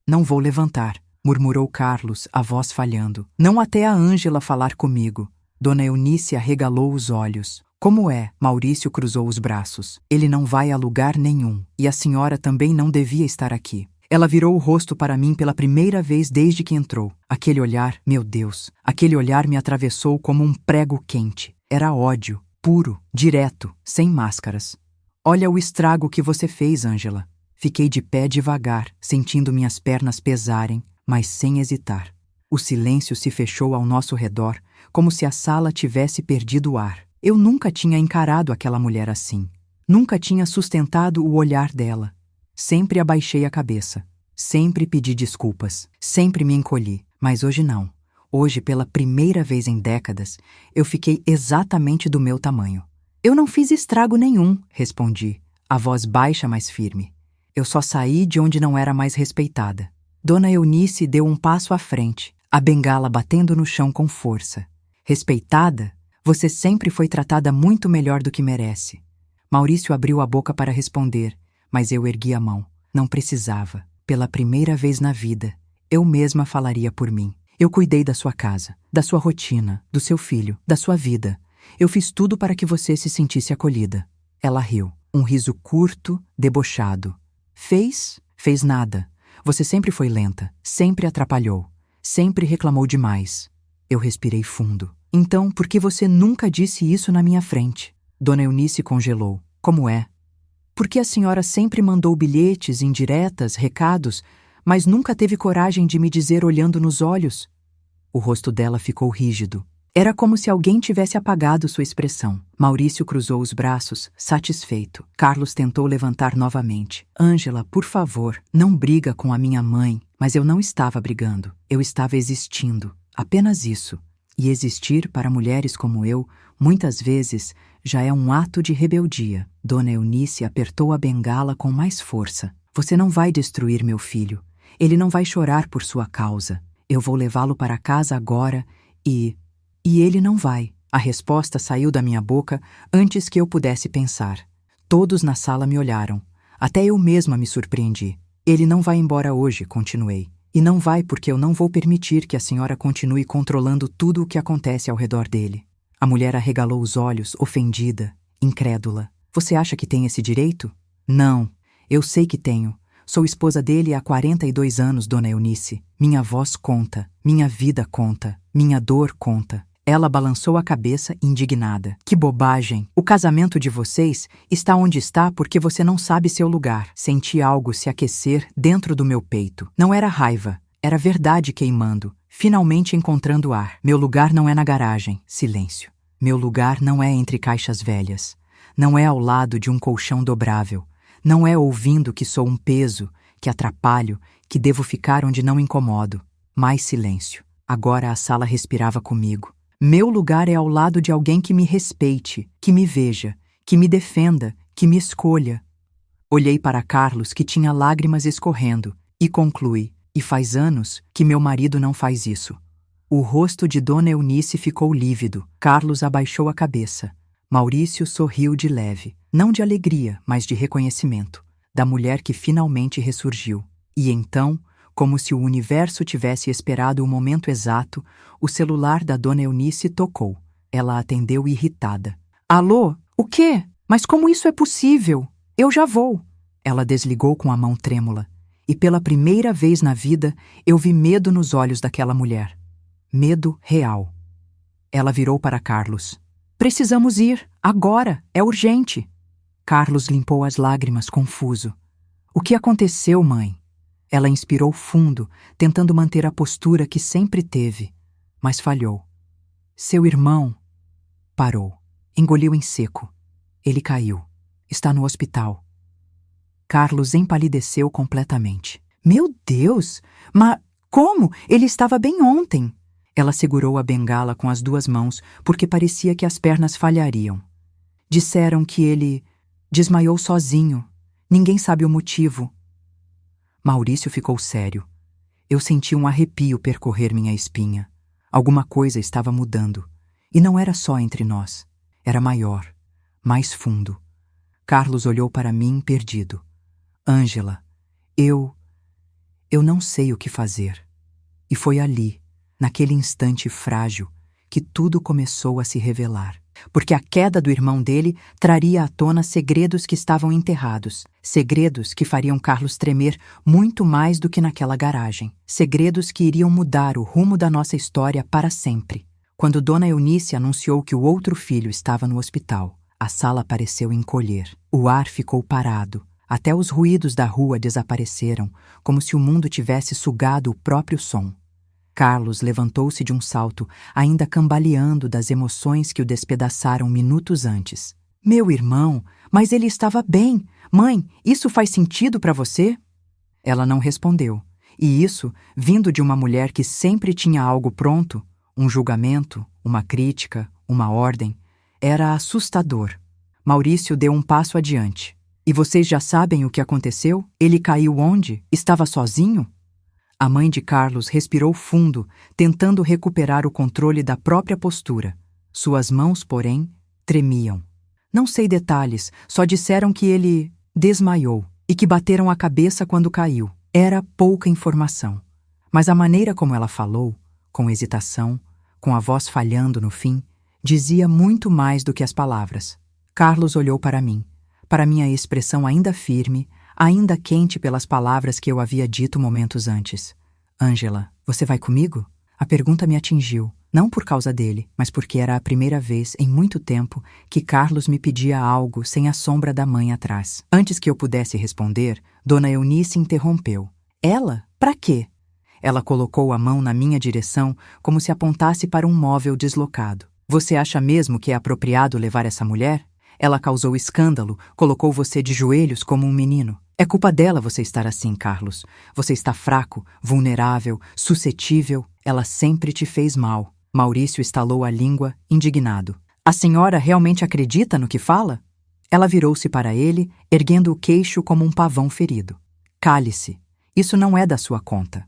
Não vou levantar, murmurou Carlos, a voz falhando. Não até a Ângela falar comigo. Dona Eunice arregalou os olhos. Como é? Maurício cruzou os braços. Ele não vai a lugar nenhum, e a senhora também não devia estar aqui. Ela virou o rosto para mim pela primeira vez desde que entrou. Aquele olhar, meu Deus, aquele olhar me atravessou como um prego quente. Era ódio, puro, direto, sem máscaras. Olha o estrago que você fez, Ângela. Fiquei de pé devagar, sentindo minhas pernas pesarem, mas sem hesitar. O silêncio se fechou ao nosso redor, como se a sala tivesse perdido o ar. Eu nunca tinha encarado aquela mulher assim. Nunca tinha sustentado o olhar dela. Sempre abaixei a cabeça. Sempre pedi desculpas. Sempre me encolhi. Mas hoje não. Hoje, pela primeira vez em décadas, eu fiquei exatamente do meu tamanho. Eu não fiz estrago nenhum, respondi, a voz baixa, mas firme. Eu só saí de onde não era mais respeitada. Dona Eunice deu um passo à frente, a bengala batendo no chão com força. Respeitada? Você sempre foi tratada muito melhor do que merece. Maurício abriu a boca para responder, mas eu ergui a mão. Não precisava. Pela primeira vez na vida, eu mesma falaria por mim. Eu cuidei da sua casa, da sua rotina, do seu filho, da sua vida. Eu fiz tudo para que você se sentisse acolhida. Ela riu. Um riso curto, debochado. Fez? Fez nada. Você sempre foi lenta, sempre atrapalhou, sempre reclamou demais. Eu respirei fundo. Então, por que você nunca disse isso na minha frente? Dona Eunice congelou. Como é? Porque a senhora sempre mandou bilhetes, indiretas, recados, mas nunca teve coragem de me dizer olhando nos olhos? O rosto dela ficou rígido. Era como se alguém tivesse apagado sua expressão. Maurício cruzou os braços, satisfeito. Carlos tentou levantar novamente. Ângela, por favor, não briga com a minha mãe. Mas eu não estava brigando, eu estava existindo, apenas isso. E existir para mulheres como eu, muitas vezes, já é um ato de rebeldia. Dona Eunice apertou a bengala com mais força. Você não vai destruir meu filho. Ele não vai chorar por sua causa. Eu vou levá-lo para casa agora e ele não vai. A resposta saiu da minha boca antes que eu pudesse pensar. Todos na sala me olharam. Até eu mesma me surpreendi. Ele não vai embora hoje, continuei. E não vai porque eu não vou permitir que a senhora continue controlando tudo o que acontece ao redor dele. A mulher arregalou os olhos, ofendida, incrédula. Você acha que tem esse direito? Não, eu sei que tenho. Sou esposa dele há 42 anos, Dona Eunice. Minha voz conta, minha vida conta, minha dor conta. Ela balançou a cabeça, indignada. Que bobagem! O casamento de vocês está onde está porque você não sabe seu lugar. Senti algo se aquecer dentro do meu peito. Não era raiva, era verdade queimando, finalmente encontrando ar. Meu lugar não é na garagem. Silêncio. Meu lugar não é entre caixas velhas. Não é ao lado de um colchão dobrável. Não é ouvindo que sou um peso, que atrapalho, que devo ficar onde não incomodo. Mais silêncio. Agora a sala respirava comigo. Meu lugar é ao lado de alguém que me respeite, que me veja, que me defenda, que me escolha. Olhei para Carlos, que tinha lágrimas escorrendo, e concluí: e faz anos que meu marido não faz isso. O rosto de Dona Eunice ficou lívido. Carlos abaixou a cabeça. Maurício sorriu de leve, não de alegria, mas de reconhecimento, da mulher que finalmente ressurgiu. E então, como se o universo tivesse esperado o momento exato, o celular da Dona Eunice tocou. Ela atendeu irritada. Alô? O quê? Mas como isso é possível? Eu já vou. Ela desligou com a mão trêmula. E pela primeira vez na vida, eu vi medo nos olhos daquela mulher. Medo real. Ela virou para Carlos. Precisamos ir, agora, é urgente. Carlos limpou as lágrimas, confuso. O que aconteceu, mãe? Ela inspirou fundo, tentando manter a postura que sempre teve, mas falhou. Seu irmão... Parou. Engoliu em seco. Ele caiu. Está no hospital. Carlos empalideceu completamente. Meu Deus! Mas como? Ele estava bem ontem. Ela segurou a bengala com as duas mãos porque parecia que as pernas falhariam. Disseram que ele desmaiou sozinho. Ninguém sabe o motivo. Maurício ficou sério. Eu senti um arrepio percorrer minha espinha. Alguma coisa estava mudando. E não era só entre nós. Era maior, mais fundo. Carlos olhou para mim, perdido. Ângela, eu não sei o que fazer. E foi ali, naquele instante frágil, que tudo começou a se revelar. Porque a queda do irmão dele traria à tona segredos que estavam enterrados, segredos que fariam Carlos tremer muito mais do que naquela garagem, segredos que iriam mudar o rumo da nossa história para sempre. Quando Dona Eunice anunciou que o outro filho estava no hospital, a sala pareceu encolher. O ar ficou parado, até os ruídos da rua desapareceram, como se o mundo tivesse sugado o próprio som. Carlos levantou-se de um salto, ainda cambaleando das emoções que o despedaçaram minutos antes. Meu irmão, mas ele estava bem. Mãe, isso faz sentido para você? Ela não respondeu. E isso, vindo de uma mulher que sempre tinha algo pronto, um julgamento, uma crítica, uma ordem, era assustador. Maurício deu um passo adiante. E vocês já sabem o que aconteceu? Ele caiu onde? Estava sozinho? A mãe de Carlos respirou fundo, tentando recuperar o controle da própria postura. Suas mãos, porém, tremiam. Não sei detalhes, só disseram que ele desmaiou e que bateram a cabeça quando caiu. Era pouca informação. Mas a maneira como ela falou, com hesitação, com a voz falhando no fim, dizia muito mais do que as palavras. Carlos olhou para mim, para minha expressão ainda firme, ainda quente pelas palavras que eu havia dito momentos antes. Ângela, você vai comigo? A pergunta me atingiu, não por causa dele, mas porque era a primeira vez em muito tempo que Carlos me pedia algo sem a sombra da mãe atrás. Antes que eu pudesse responder, Dona Eunice interrompeu. Ela? Pra quê? Ela colocou a mão na minha direção como se apontasse para um móvel deslocado. Você acha mesmo que é apropriado levar essa mulher? Ela causou escândalo, colocou você de joelhos como um menino. É culpa dela você estar assim, Carlos. Você está fraco, vulnerável, suscetível. Ela sempre te fez mal. Maurício estalou a língua, indignado. A senhora realmente acredita no que fala? Ela virou-se para ele, erguendo o queixo como um pavão ferido. Cale-se. Isso não é da sua conta.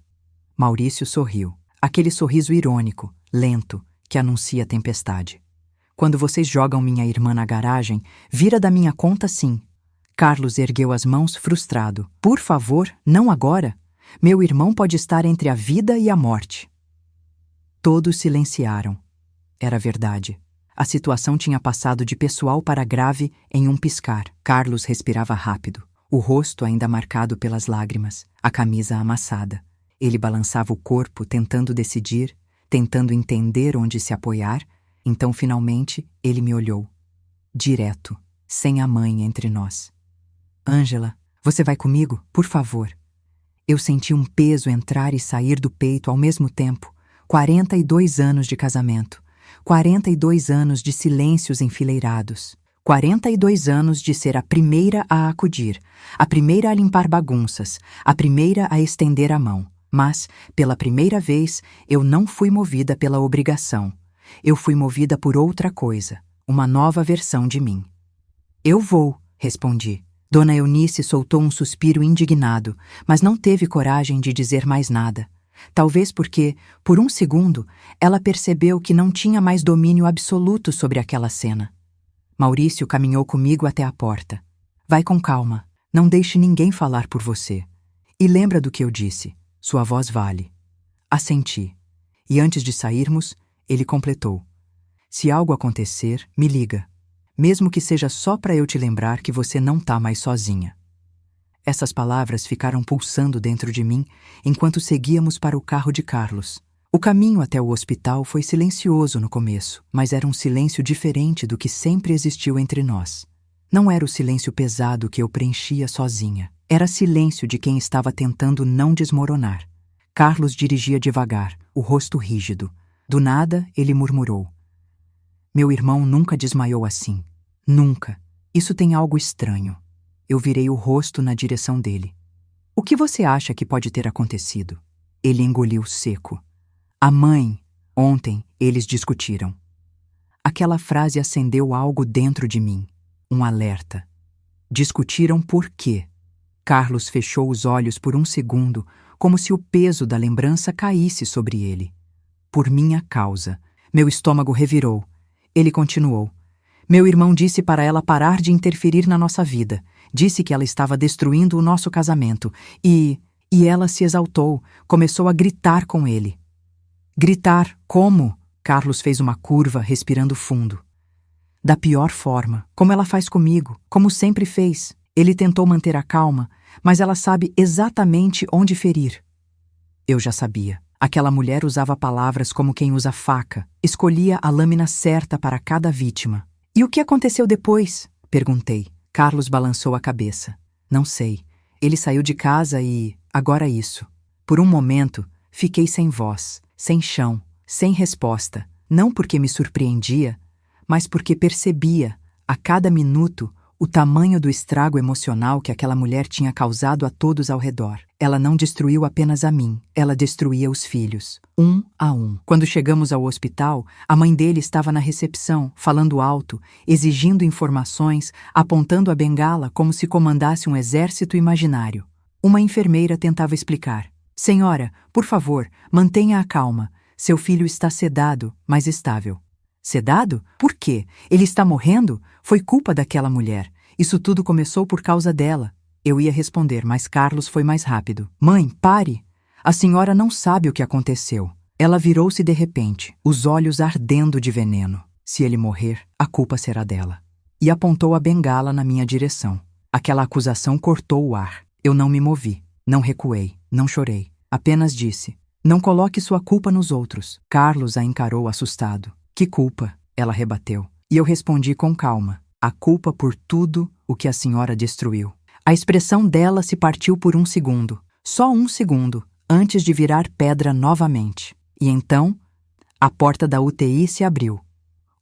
Maurício sorriu. Aquele sorriso irônico, lento, que anuncia tempestade. Quando vocês jogam minha irmã na garagem, vira da minha conta sim. Carlos ergueu as mãos frustrado. Por favor, não agora. Meu irmão pode estar entre a vida e a morte. Todos silenciaram. Era verdade. A situação tinha passado de pessoal para grave em um piscar. Carlos respirava rápido, o rosto ainda marcado pelas lágrimas, a camisa amassada. Ele balançava o corpo, tentando decidir, tentando entender onde se apoiar. Então, finalmente, ele me olhou. Direto, sem a mãe entre nós. Ângela, você vai comigo, por favor? Eu senti um peso entrar e sair do peito ao mesmo tempo. 42 anos de casamento. 42 anos de silêncios enfileirados. 42 anos de ser a primeira a acudir, a primeira a limpar bagunças, a primeira a estender a mão. Mas, pela primeira vez, eu não fui movida pela obrigação. Eu fui movida por outra coisa, uma nova versão de mim. Eu vou, respondi. Dona Eunice soltou um suspiro indignado, mas não teve coragem de dizer mais nada. Talvez porque, por um segundo, ela percebeu que não tinha mais domínio absoluto sobre aquela cena. Maurício caminhou comigo até a porta. Vai com calma, não deixe ninguém falar por você. E lembra do que eu disse, sua voz vale. Assenti. E antes de sairmos, ele completou. Se algo acontecer, me liga. Mesmo que seja só para eu te lembrar que você não tá mais sozinha. Essas palavras ficaram pulsando dentro de mim enquanto seguíamos para o carro de Carlos. O caminho até o hospital foi silencioso no começo, mas era um silêncio diferente do que sempre existiu entre nós. Não era o silêncio pesado que eu preenchia sozinha. Era silêncio de quem estava tentando não desmoronar. Carlos dirigia devagar, o rosto rígido. Do nada, ele murmurou. Meu irmão nunca desmaiou assim. Nunca. Isso tem algo estranho. Eu virei o rosto na direção dele. O que você acha que pode ter acontecido? Ele engoliu seco. A mãe. Ontem, eles discutiram. Aquela frase acendeu algo dentro de mim. Um alerta. Discutiram por quê? Carlos fechou os olhos por um segundo, como se o peso da lembrança caísse sobre ele. Por minha causa. Meu estômago revirou. Ele continuou. Meu irmão disse para ela parar de interferir na nossa vida. Disse que ela estava destruindo o nosso casamento. E ela se exaltou, começou a gritar com ele. Gritar como? Carlos fez uma curva, respirando fundo. Da pior forma, como ela faz comigo, como sempre fez. Ele tentou manter a calma, mas ela sabe exatamente onde ferir. Eu já sabia. Aquela mulher usava palavras como quem usa faca, escolhia a lâmina certa para cada vítima. E o que aconteceu depois? Perguntei. Carlos balançou a cabeça. Não sei. Ele saiu de casa e... agora isso. Por um momento, fiquei sem voz, sem chão, sem resposta. Não porque me surpreendia, mas porque percebia, a cada minuto, o tamanho do estrago emocional que aquela mulher tinha causado a todos ao redor. Ela não destruiu apenas a mim, ela destruía os filhos, um a um. Quando chegamos ao hospital, a mãe dele estava na recepção, falando alto, exigindo informações, apontando a bengala como se comandasse um exército imaginário. Uma enfermeira tentava explicar. Senhora, por favor, mantenha a calma. Seu filho está sedado, mas estável. Sedado? Por quê? Ele está morrendo? Foi culpa daquela mulher. Isso tudo começou por causa dela. Eu ia responder, mas Carlos foi mais rápido. Mãe, pare! A senhora não sabe o que aconteceu. Ela virou-se de repente, os olhos ardendo de veneno. Se ele morrer, a culpa será dela. E apontou a bengala na minha direção. Aquela acusação cortou o ar. Eu não me movi, não recuei, não chorei. Apenas disse, não coloque sua culpa nos outros. Carlos a encarou assustado. Que culpa? Ela rebateu. E eu respondi com calma. A culpa por tudo o que a senhora destruiu. A expressão dela se partiu por um segundo. Só um segundo, antes de virar pedra novamente. E então, a porta da UTI se abriu.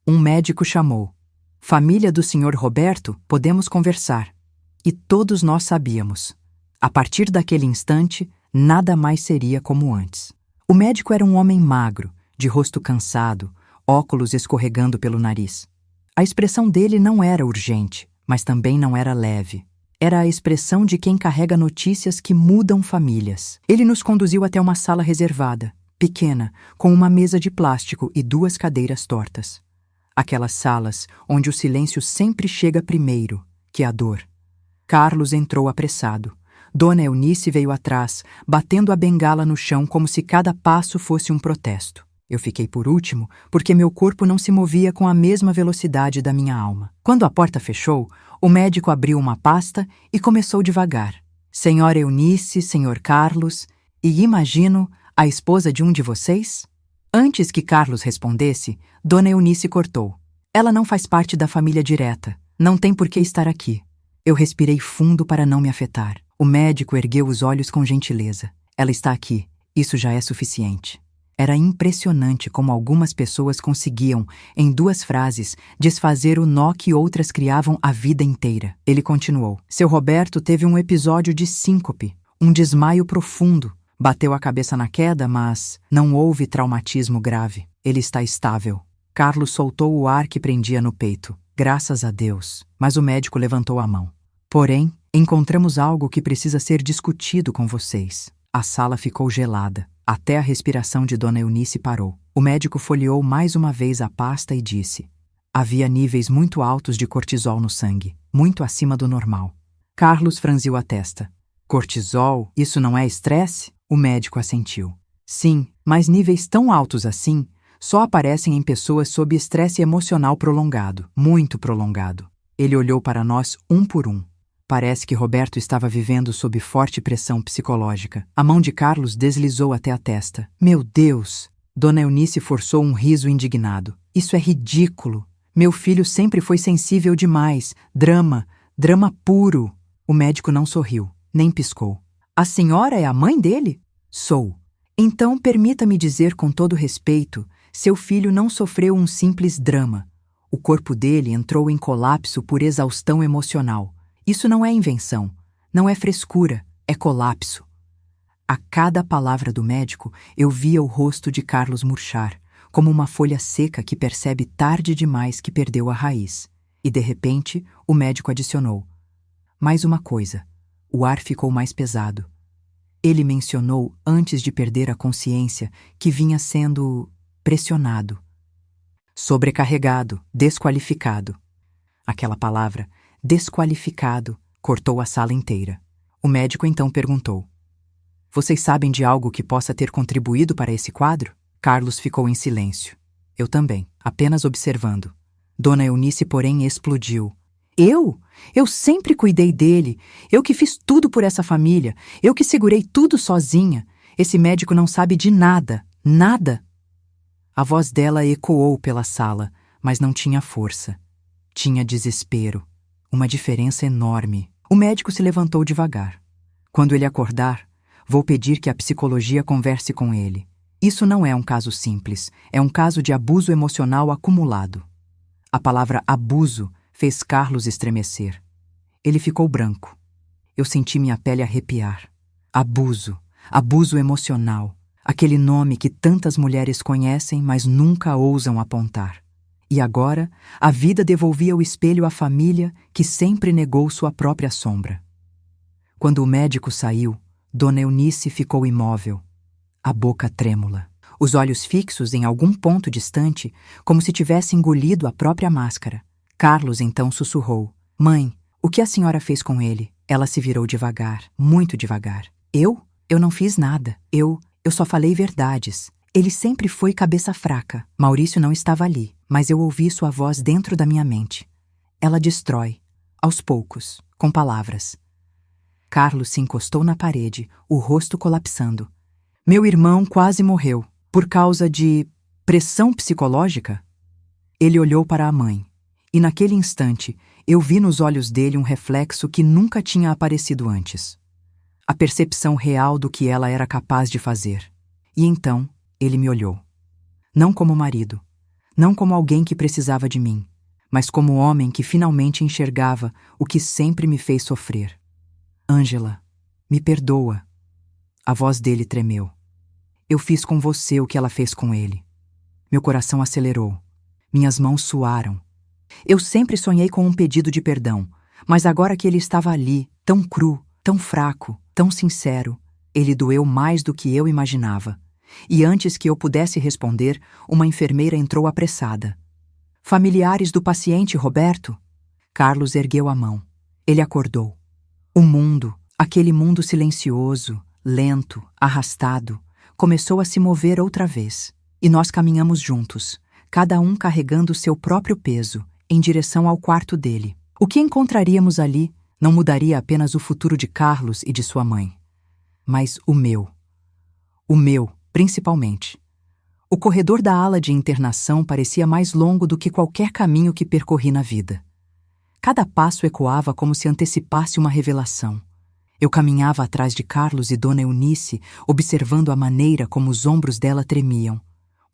Um médico chamou. Família do Sr. Roberto, podemos conversar. E todos nós sabíamos. A partir daquele instante, nada mais seria como antes. O médico era um homem magro, de rosto cansado, óculos escorregando pelo nariz. A expressão dele não era urgente, mas também não era leve. Era a expressão de quem carrega notícias que mudam famílias. Ele nos conduziu até uma sala reservada, pequena, com uma mesa de plástico e 2 cadeiras tortas. Aquelas salas onde o silêncio sempre chega primeiro, que a dor. Carlos entrou apressado. Dona Eunice veio atrás, batendo a bengala no chão como se cada passo fosse um protesto. Eu fiquei por último, porque meu corpo não se movia com a mesma velocidade da minha alma. Quando a porta fechou, o médico abriu uma pasta e começou devagar. Senhora Eunice, senhor Carlos, e imagino, a esposa de um de vocês? Antes que Carlos respondesse, Dona Eunice cortou. Ela não faz parte da família direta. Não tem por que estar aqui. Eu respirei fundo para não me afetar. O médico ergueu os olhos com gentileza. Ela está aqui. Isso já é suficiente. Era impressionante como algumas pessoas conseguiam, em 2 frases, desfazer o nó que outras criavam a vida inteira. Ele continuou. Seu Roberto teve um episódio de síncope, um desmaio profundo. Bateu a cabeça na queda, mas não houve traumatismo grave. Ele está estável. Carlos soltou o ar que prendia no peito. Graças a Deus. Mas o médico levantou a mão. Porém, encontramos algo que precisa ser discutido com vocês. A sala ficou gelada. Até a respiração de Dona Eunice parou. O médico folheou mais uma vez a pasta e disse: havia níveis muito altos de cortisol no sangue, muito acima do normal. Carlos franziu a testa. Cortisol? Isso não é estresse? O médico assentiu. Sim, mas níveis tão altos assim só aparecem em pessoas sob estresse emocional prolongado, muito prolongado. Ele olhou para nós um por um. Parece que Roberto estava vivendo sob forte pressão psicológica. A mão de Carlos deslizou até a testa. Meu Deus! Dona Eunice forçou um riso indignado. Isso é ridículo. Meu filho sempre foi sensível demais. Drama puro. O médico não sorriu, nem piscou. A senhora é a mãe dele? Sou. Então permita-me dizer com todo respeito, seu filho não sofreu um simples drama. O corpo dele entrou em colapso por exaustão emocional. Isso não é invenção, não é frescura, é colapso. A cada palavra do médico, eu via o rosto de Carlos murchar, como uma folha seca que percebe tarde demais que perdeu a raiz. E, de repente, o médico adicionou. Mais uma coisa, o ar ficou mais pesado. Ele mencionou, antes de perder a consciência, que vinha sendo pressionado, sobrecarregado, desqualificado. Aquela palavra, desqualificado, cortou a sala inteira. O médico então perguntou: vocês sabem de algo que possa ter contribuído para esse quadro? Carlos ficou em silêncio. Eu também, apenas observando. Dona Eunice, porém, explodiu. Eu? Eu sempre cuidei dele. Eu que fiz tudo por essa família. Eu que segurei tudo sozinha. Esse médico não sabe de nada. Nada. A voz dela ecoou pela sala, mas não tinha força. Tinha desespero. Uma diferença enorme. O médico se levantou devagar. Quando ele acordar, vou pedir que a psicologia converse com ele. Isso não é um caso simples. É um caso de abuso emocional acumulado. A palavra abuso fez Carlos estremecer. Ele ficou branco. Eu senti minha pele arrepiar. Abuso. Abuso emocional. Aquele nome que tantas mulheres conhecem, mas nunca ousam apontar. E agora, a vida devolvia o espelho à família que sempre negou sua própria sombra. Quando o médico saiu, Dona Eunice ficou imóvel, a boca trêmula, os olhos fixos em algum ponto distante, como se tivesse engolido a própria máscara. Carlos então sussurrou: Mãe, o que a senhora fez com ele? Ela se virou devagar, muito devagar. Eu? Eu não fiz nada. Eu só falei verdades. Ele sempre foi cabeça fraca. Maurício não estava ali, mas eu ouvi sua voz dentro da minha mente. Ela destrói, aos poucos, com palavras. Carlos se encostou na parede, o rosto colapsando. Meu irmão quase morreu, por causa de pressão psicológica? Ele olhou para a mãe, e naquele instante eu vi nos olhos dele um reflexo que nunca tinha aparecido antes. A percepção real do que ela era capaz de fazer. E então ele me olhou. Não como marido, não como alguém que precisava de mim, mas como homem que finalmente enxergava o que sempre me fez sofrer. Ângela, Me perdoa. A voz dele tremeu. Eu fiz com você o que ela fez com ele. Meu coração acelerou. Minhas mãos suaram. Eu sempre sonhei com um pedido de perdão, mas agora que ele estava ali, tão cru, tão fraco, tão sincero, ele doeu mais do que eu imaginava. E antes que eu pudesse responder, uma enfermeira entrou apressada. Familiares do paciente, Roberto? Carlos ergueu a mão. Ele acordou. O mundo, aquele mundo silencioso, lento, arrastado, começou a se mover outra vez. E nós caminhamos juntos, cada um carregando seu próprio peso, em direção ao quarto dele. O que encontraríamos ali não mudaria apenas o futuro de Carlos e de sua mãe, mas o meu. O meu, principalmente. O corredor da ala de internação parecia mais longo do que qualquer caminho que percorri na vida. Cada passo ecoava como se antecipasse uma revelação. Eu caminhava atrás de Carlos e Dona Eunice, observando a maneira como os ombros dela tremiam.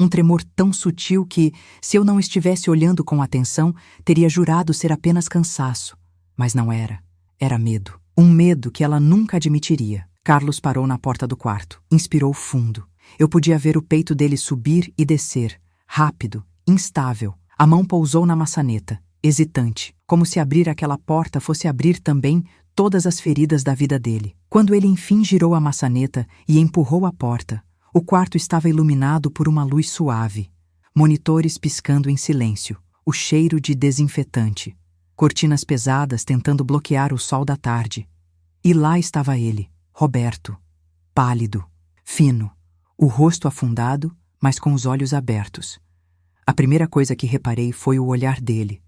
Um tremor tão sutil que, se eu não estivesse olhando com atenção, teria jurado ser apenas cansaço. Mas não era. Era medo. Um medo que ela nunca admitiria. Carlos parou na porta do quarto. Inspirou fundo. Eu podia ver o peito dele subir e descer, rápido, instável. A mão pousou na maçaneta, hesitante, como se abrir aquela porta fosse abrir também todas as feridas da vida dele. Quando ele enfim girou a maçaneta e empurrou a porta, o quarto estava iluminado por uma luz suave, monitores piscando em silêncio, o cheiro de desinfetante, cortinas pesadas tentando bloquear o sol da tarde. E lá estava ele, Roberto, pálido, fino, o rosto afundado, mas com os olhos abertos. A primeira coisa que reparei foi o olhar dele.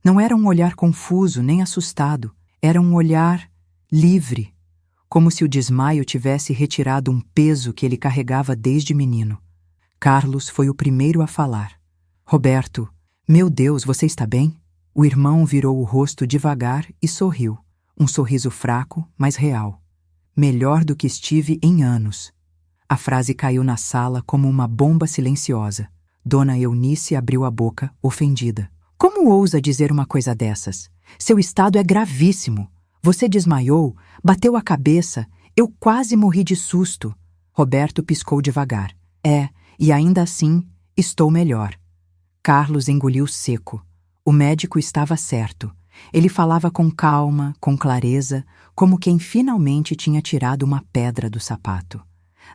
Não era um olhar confuso nem assustado, era um olhar livre, como se o desmaio tivesse retirado um peso que ele carregava desde menino. Carlos foi o primeiro a falar. Roberto, meu Deus, você está bem? O irmão virou o rosto devagar e sorriu, um sorriso fraco, mas real. Melhor do que estive em anos. A frase caiu na sala como uma bomba silenciosa. Dona Eunice abriu a boca, ofendida. Como ousa dizer uma coisa dessas? Seu estado é gravíssimo. Você desmaiou, bateu a cabeça, eu quase morri de susto. Roberto piscou devagar. E ainda assim, estou melhor. Carlos engoliu seco. O médico estava certo. Ele falava com calma, com clareza, como quem finalmente tinha tirado uma pedra do sapato.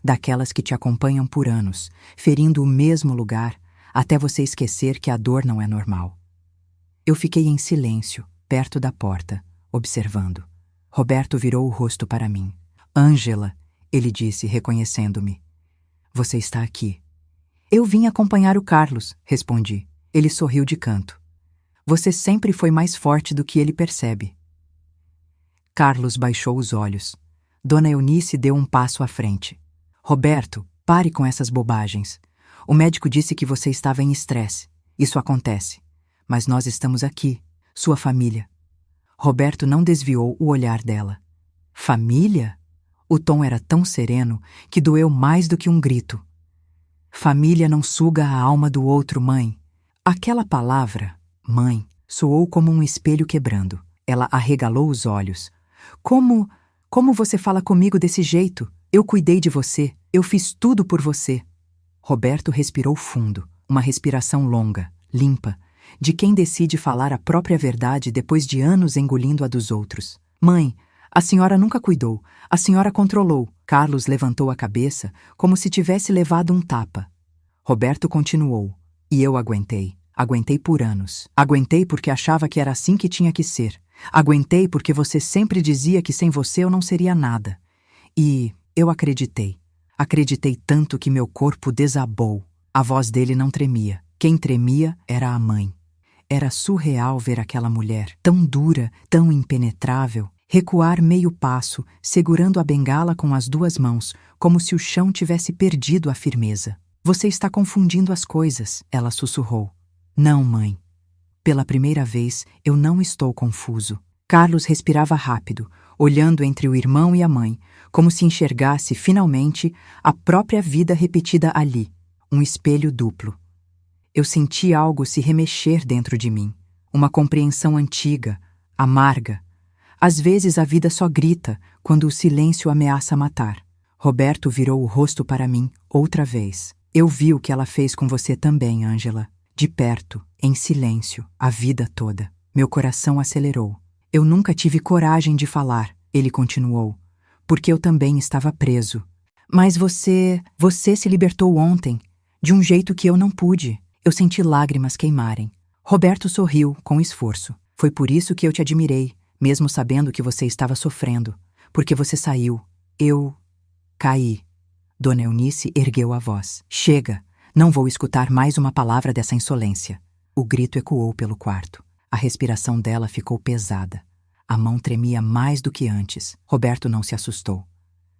Daquelas que te acompanham por anos, ferindo o mesmo lugar, até você esquecer que a dor não é normal. Eu fiquei em silêncio, perto da porta, observando. Roberto virou o rosto para mim. Ângela, ele disse, reconhecendo-me. Você está aqui. Eu vim acompanhar o Carlos, respondi. Ele sorriu de canto. Você sempre foi mais forte do que ele percebe. Carlos baixou os olhos. Dona Eunice deu um passo à frente. Roberto, pare com essas bobagens. O médico disse que você estava em estresse. Isso acontece. Mas nós estamos aqui, sua família. Roberto não desviou o olhar dela. Família? O tom era tão sereno que doeu mais do que um grito. Família não suga a alma do outro, mãe. Aquela palavra, mãe, soou como um espelho quebrando. Ela arregalou os olhos. Como você fala comigo desse jeito? Eu cuidei de você, eu fiz tudo por você. Roberto respirou fundo, uma respiração longa, limpa, de quem decide falar a própria verdade depois de anos engolindo a dos outros. Mãe, a senhora nunca cuidou, a senhora controlou. Carlos levantou a cabeça como se tivesse levado um tapa. Roberto continuou. E eu aguentei. Aguentei por anos. Aguentei porque achava que era assim que tinha que ser. Aguentei porque você sempre dizia que sem você eu não seria nada. E eu acreditei. Acreditei tanto que meu corpo desabou. A voz dele não tremia. Quem tremia era a mãe. Era surreal ver aquela mulher, tão dura, tão impenetrável, recuar meio passo, segurando a bengala com as duas mãos, como se o chão tivesse perdido a firmeza. Você está confundindo as coisas, ela sussurrou. Não, mãe. Pela primeira vez, eu não estou confuso. Carlos respirava rápido, olhando entre o irmão e a mãe, como se enxergasse, finalmente, a própria vida repetida ali, um espelho duplo. Eu senti algo se remexer dentro de mim, uma compreensão antiga, amarga. Às vezes a vida só grita quando o silêncio ameaça matar. Roberto virou o rosto para mim outra vez. Eu vi o que ela fez com você também, Ângela. De perto, em silêncio, a vida toda. Meu coração acelerou. Eu nunca tive coragem de falar, ele continuou, porque eu também estava preso. Mas você se libertou ontem, de um jeito que eu não pude. Eu senti lágrimas queimarem. Roberto sorriu, com esforço. Foi por isso que eu te admirei, mesmo sabendo que você estava sofrendo. Porque você saiu. Eu caí. Dona Eunice ergueu a voz. Chega! Não vou escutar mais uma palavra dessa insolência. O grito ecoou pelo quarto. A respiração dela ficou pesada. A mão tremia mais do que antes. Roberto não se assustou.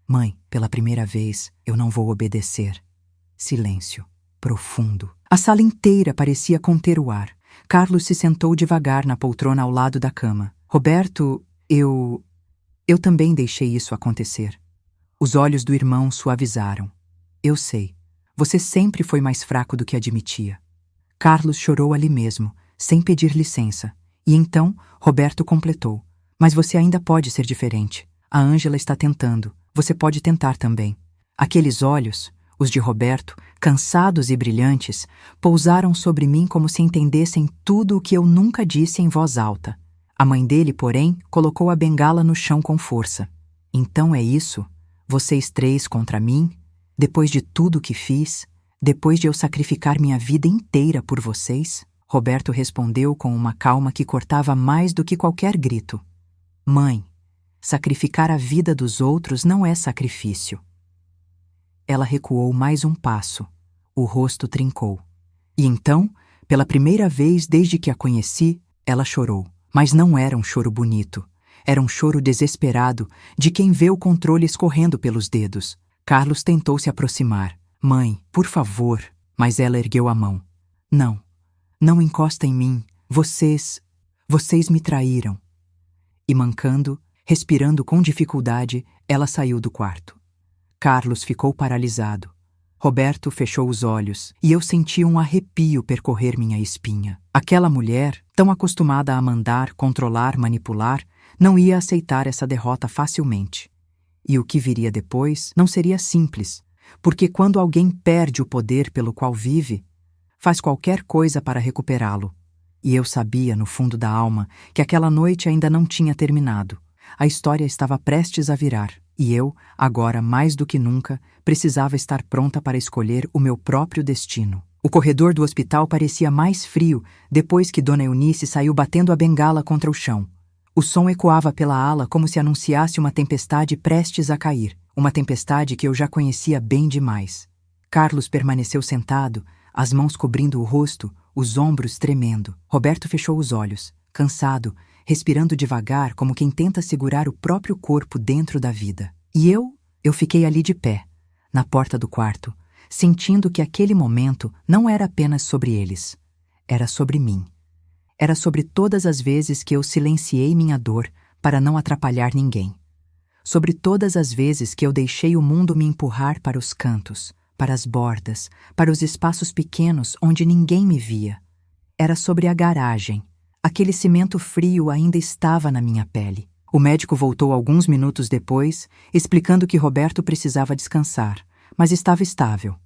Mãe, pela primeira vez, eu não vou obedecer. Silêncio. Profundo. A sala inteira parecia conter o ar. Carlos se sentou devagar na poltrona ao lado da cama. Roberto, eu também deixei isso acontecer. Os olhos do irmão suavizaram. Eu sei. Você sempre foi mais fraco do que admitia. Carlos chorou ali mesmo, sem pedir licença. E então, Roberto completou. Mas você ainda pode ser diferente. A Ângela está tentando. Você pode tentar também. Aqueles olhos, os de Roberto, cansados e brilhantes, pousaram sobre mim como se entendessem tudo o que eu nunca disse em voz alta. A mãe dele, porém, colocou a bengala no chão com força. Então é isso? Vocês três contra mim? Depois de tudo o que fiz? Depois de eu sacrificar minha vida inteira por vocês? Roberto respondeu com uma calma que cortava mais do que qualquer grito. Mãe, sacrificar a vida dos outros não é sacrifício. Ela recuou mais um passo. O rosto trincou. E então, pela primeira vez desde que a conheci, ela chorou. Mas não era um choro bonito. Era um choro desesperado, de quem vê o controle escorrendo pelos dedos. Carlos tentou se aproximar. Mãe, por favor. Mas ela ergueu a mão. Não. Não encosta em mim. Vocês me traíram. E mancando, respirando com dificuldade, ela saiu do quarto. Carlos ficou paralisado. Roberto fechou os olhos e eu senti um arrepio percorrer minha espinha. Aquela mulher, tão acostumada a mandar, controlar, manipular, não ia aceitar essa derrota facilmente. E o que viria depois não seria simples, porque quando alguém perde o poder pelo qual vive, faz qualquer coisa para recuperá-lo. E eu sabia, no fundo da alma, que aquela noite ainda não tinha terminado. A história estava prestes a virar, e eu, agora mais do que nunca, precisava estar pronta para escolher o meu próprio destino. O corredor do hospital parecia mais frio depois que Dona Eunice saiu batendo a bengala contra o chão. O som ecoava pela ala como se anunciasse uma tempestade prestes a cair, uma tempestade que eu já conhecia bem demais. Carlos permaneceu sentado, as mãos cobrindo o rosto, os ombros tremendo. Roberto fechou os olhos, cansado, respirando devagar como quem tenta segurar o próprio corpo dentro da vida. E eu fiquei ali de pé, na porta do quarto, sentindo que aquele momento não era apenas sobre eles. Era sobre mim. Era sobre todas as vezes que eu silenciei minha dor para não atrapalhar ninguém. Sobre todas as vezes que eu deixei o mundo me empurrar para os cantos, para as bordas, para os espaços pequenos onde ninguém me via. Era sobre a garagem. Aquele cimento frio ainda estava na minha pele. O médico voltou alguns minutos depois, explicando que Roberto precisava descansar, mas estava estável.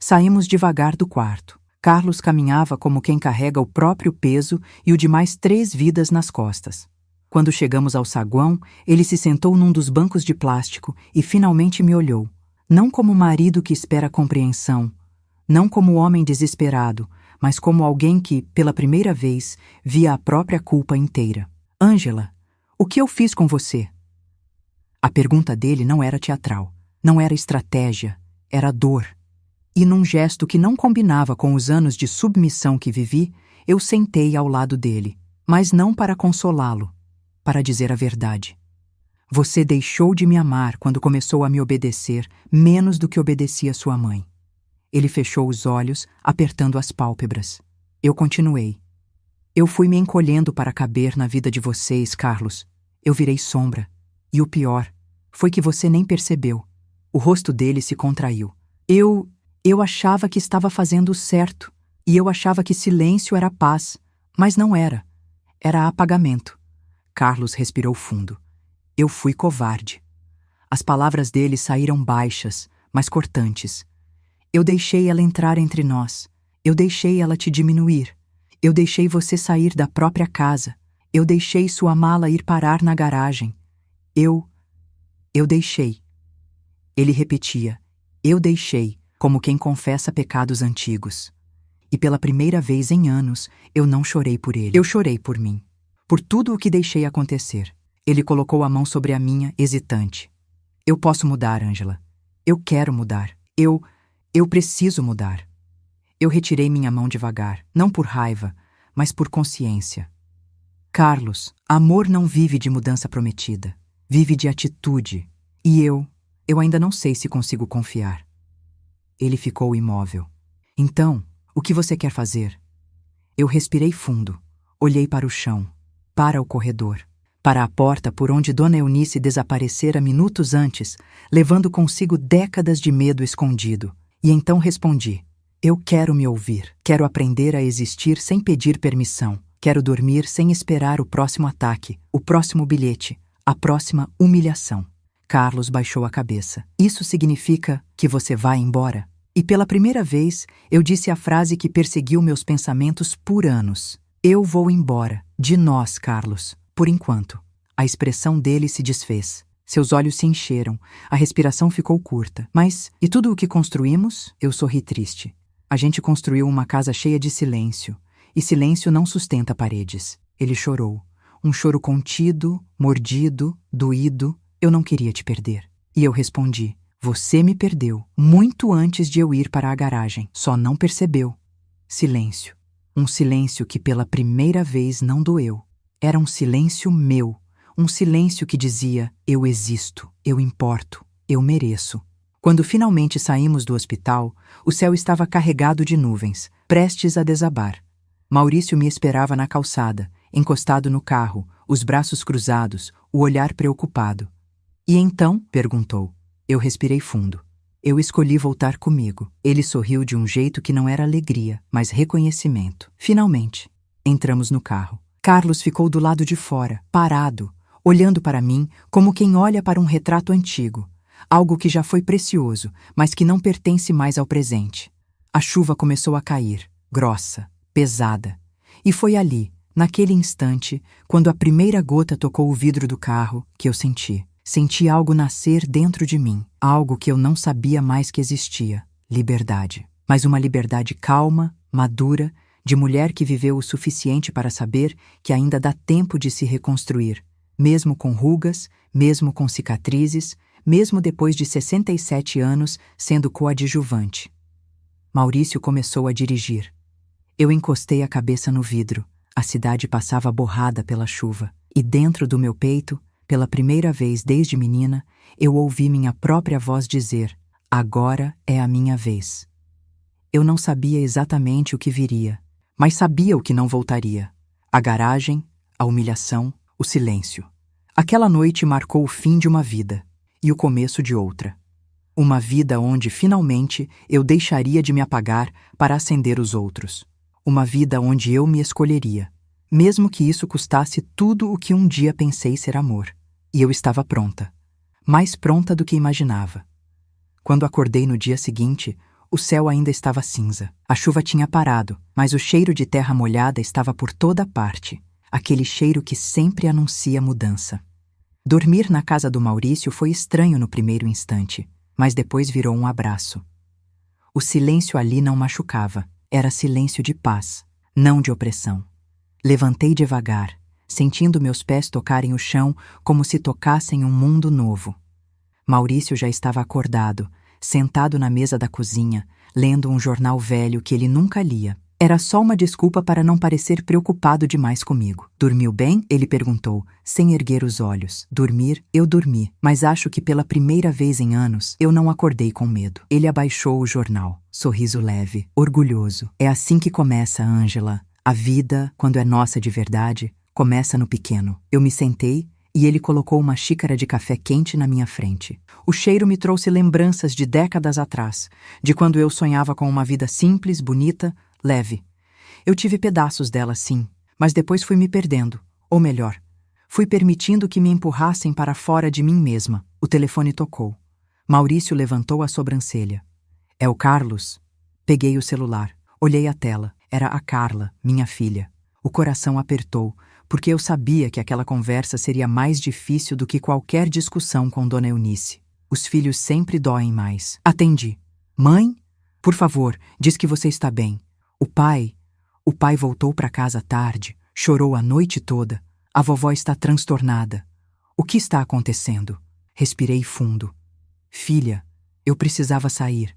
Saímos devagar do quarto. Carlos caminhava como quem carrega o próprio peso e o de mais 3 vidas nas costas. Quando chegamos ao saguão, ele se sentou num dos bancos de plástico e finalmente me olhou. Não como marido que espera compreensão, não como homem desesperado, mas como alguém que, pela primeira vez, via a própria culpa inteira. Ângela, o que eu fiz com você? A pergunta dele não era teatral, não era estratégia, era dor. E num gesto que não combinava com os anos de submissão que vivi, eu sentei ao lado dele, mas não para consolá-lo, para dizer a verdade. Você deixou de me amar quando começou a me obedecer menos do que obedecia sua mãe. Ele fechou os olhos, apertando as pálpebras. Eu continuei. Eu fui me encolhendo para caber na vida de vocês, Carlos. Eu virei sombra. E o pior foi que você nem percebeu. O rosto dele se contraiu. Eu achava que estava fazendo o certo. E eu achava que silêncio era paz. Mas não era. Era apagamento. Carlos respirou fundo. Eu fui covarde. As palavras dele saíram baixas, mas cortantes. Eu deixei ela entrar entre nós. Eu deixei ela te diminuir. Eu deixei você sair da própria casa. Eu deixei sua mala ir parar na garagem. Eu deixei. Ele repetia, eu deixei, como quem confessa pecados antigos. E pela primeira vez em anos, eu não chorei por ele. Eu chorei por mim. Por tudo o que deixei acontecer. Ele colocou a mão sobre a minha, hesitante. Eu posso mudar, Ângela. Eu quero mudar. Eu preciso mudar. Eu retirei minha mão devagar, não por raiva, mas por consciência. Carlos, amor não vive de mudança prometida. Vive de atitude. E eu ainda não sei se consigo confiar. Ele ficou imóvel. Então, o que você quer fazer? Eu respirei fundo. Olhei para o chão, para o corredor, para a porta por onde Dona Eunice desaparecera minutos antes, levando consigo décadas de medo escondido. E então respondi, eu quero me ouvir. Quero aprender a existir sem pedir permissão. Quero dormir sem esperar o próximo ataque, o próximo bilhete, a próxima humilhação. Carlos baixou a cabeça. Isso significa que você vai embora? E pela primeira vez, eu disse a frase que perseguiu meus pensamentos por anos. Eu vou embora. De nós, Carlos. Por enquanto. A expressão dele se desfez. Seus olhos se encheram. A respiração ficou curta. Mas, e tudo o que construímos? Eu sorri triste. A gente construiu uma casa cheia de silêncio. E silêncio não sustenta paredes. Ele chorou. Um choro contido, mordido, doído. Eu não queria te perder. E eu respondi, você me perdeu, muito antes de eu ir para a garagem. Só não percebeu. Silêncio. Um silêncio que pela primeira vez não doeu. Era um silêncio meu. Um silêncio que dizia, eu existo, eu importo, eu mereço. Quando finalmente saímos do hospital, o céu estava carregado de nuvens, prestes a desabar. Maurício me esperava na calçada, encostado no carro, os braços cruzados, o olhar preocupado. E então? Perguntou. Eu respirei fundo. Eu escolhi voltar comigo. Ele sorriu de um jeito que não era alegria, mas reconhecimento. Finalmente, entramos no carro. Carlos ficou do lado de fora, parado, olhando para mim como quem olha para um retrato antigo. Algo que já foi precioso, mas que não pertence mais ao presente. A chuva começou a cair, grossa, pesada. E foi ali, naquele instante, quando a primeira gota tocou o vidro do carro, que eu senti. Senti algo nascer dentro de mim, algo que eu não sabia mais que existia. Liberdade. Mas uma liberdade calma, madura, de mulher que viveu o suficiente para saber que ainda dá tempo de se reconstruir, mesmo com rugas, mesmo com cicatrizes, mesmo depois de 67 anos sendo coadjuvante. Maurício começou a dirigir. Eu encostei a cabeça no vidro. A cidade passava borrada pela chuva. E dentro do meu peito, pela primeira vez desde menina, eu ouvi minha própria voz dizer, agora é a minha vez. Eu não sabia exatamente o que viria, mas sabia o que não voltaria. A garagem, a humilhação, o silêncio. Aquela noite marcou o fim de uma vida e o começo de outra. Uma vida onde, finalmente, eu deixaria de me apagar para acender os outros. Uma vida onde eu me escolheria, mesmo que isso custasse tudo o que um dia pensei ser amor. E eu estava pronta. Mais pronta do que imaginava. Quando acordei no dia seguinte, o céu ainda estava cinza. A chuva tinha parado, mas o cheiro de terra molhada estava por toda parte. Aquele cheiro que sempre anuncia mudança. Dormir na casa do Maurício foi estranho no primeiro instante, mas depois virou um abraço. O silêncio ali não machucava. Era silêncio de paz, não de opressão. Levantei devagar, sentindo meus pés tocarem o chão como se tocassem um mundo novo. Maurício já estava acordado, sentado na mesa da cozinha, lendo um jornal velho que ele nunca lia. Era só uma desculpa para não parecer preocupado demais comigo. Dormiu bem? Ele perguntou, sem erguer os olhos. Dormir? Eu dormi, mas acho que pela primeira vez em anos, eu não acordei com medo. Ele abaixou o jornal, sorriso leve, orgulhoso. É assim que começa, Ângela. A vida, quando é nossa de verdade, começa no pequeno. Eu me sentei e ele colocou uma xícara de café quente na minha frente. O cheiro me trouxe lembranças de décadas atrás, de quando eu sonhava com uma vida simples, bonita, leve. Eu tive pedaços dela, sim, mas depois fui me perdendo. Ou melhor, Fui permitindo que me empurrassem para fora de mim mesma. O telefone tocou. Maurício levantou a sobrancelha. É o Carlos? Peguei o celular. Olhei a tela. Era a Carla, minha filha. O coração apertou, porque eu sabia que aquela conversa seria mais difícil do que qualquer discussão com Dona Eunice. Os filhos sempre doem mais. Atendi. Mãe? Por favor, diz que você está bem. O pai voltou para casa tarde, chorou a noite toda. A vovó está transtornada. O que está acontecendo? Respirei fundo. Filha, eu precisava sair.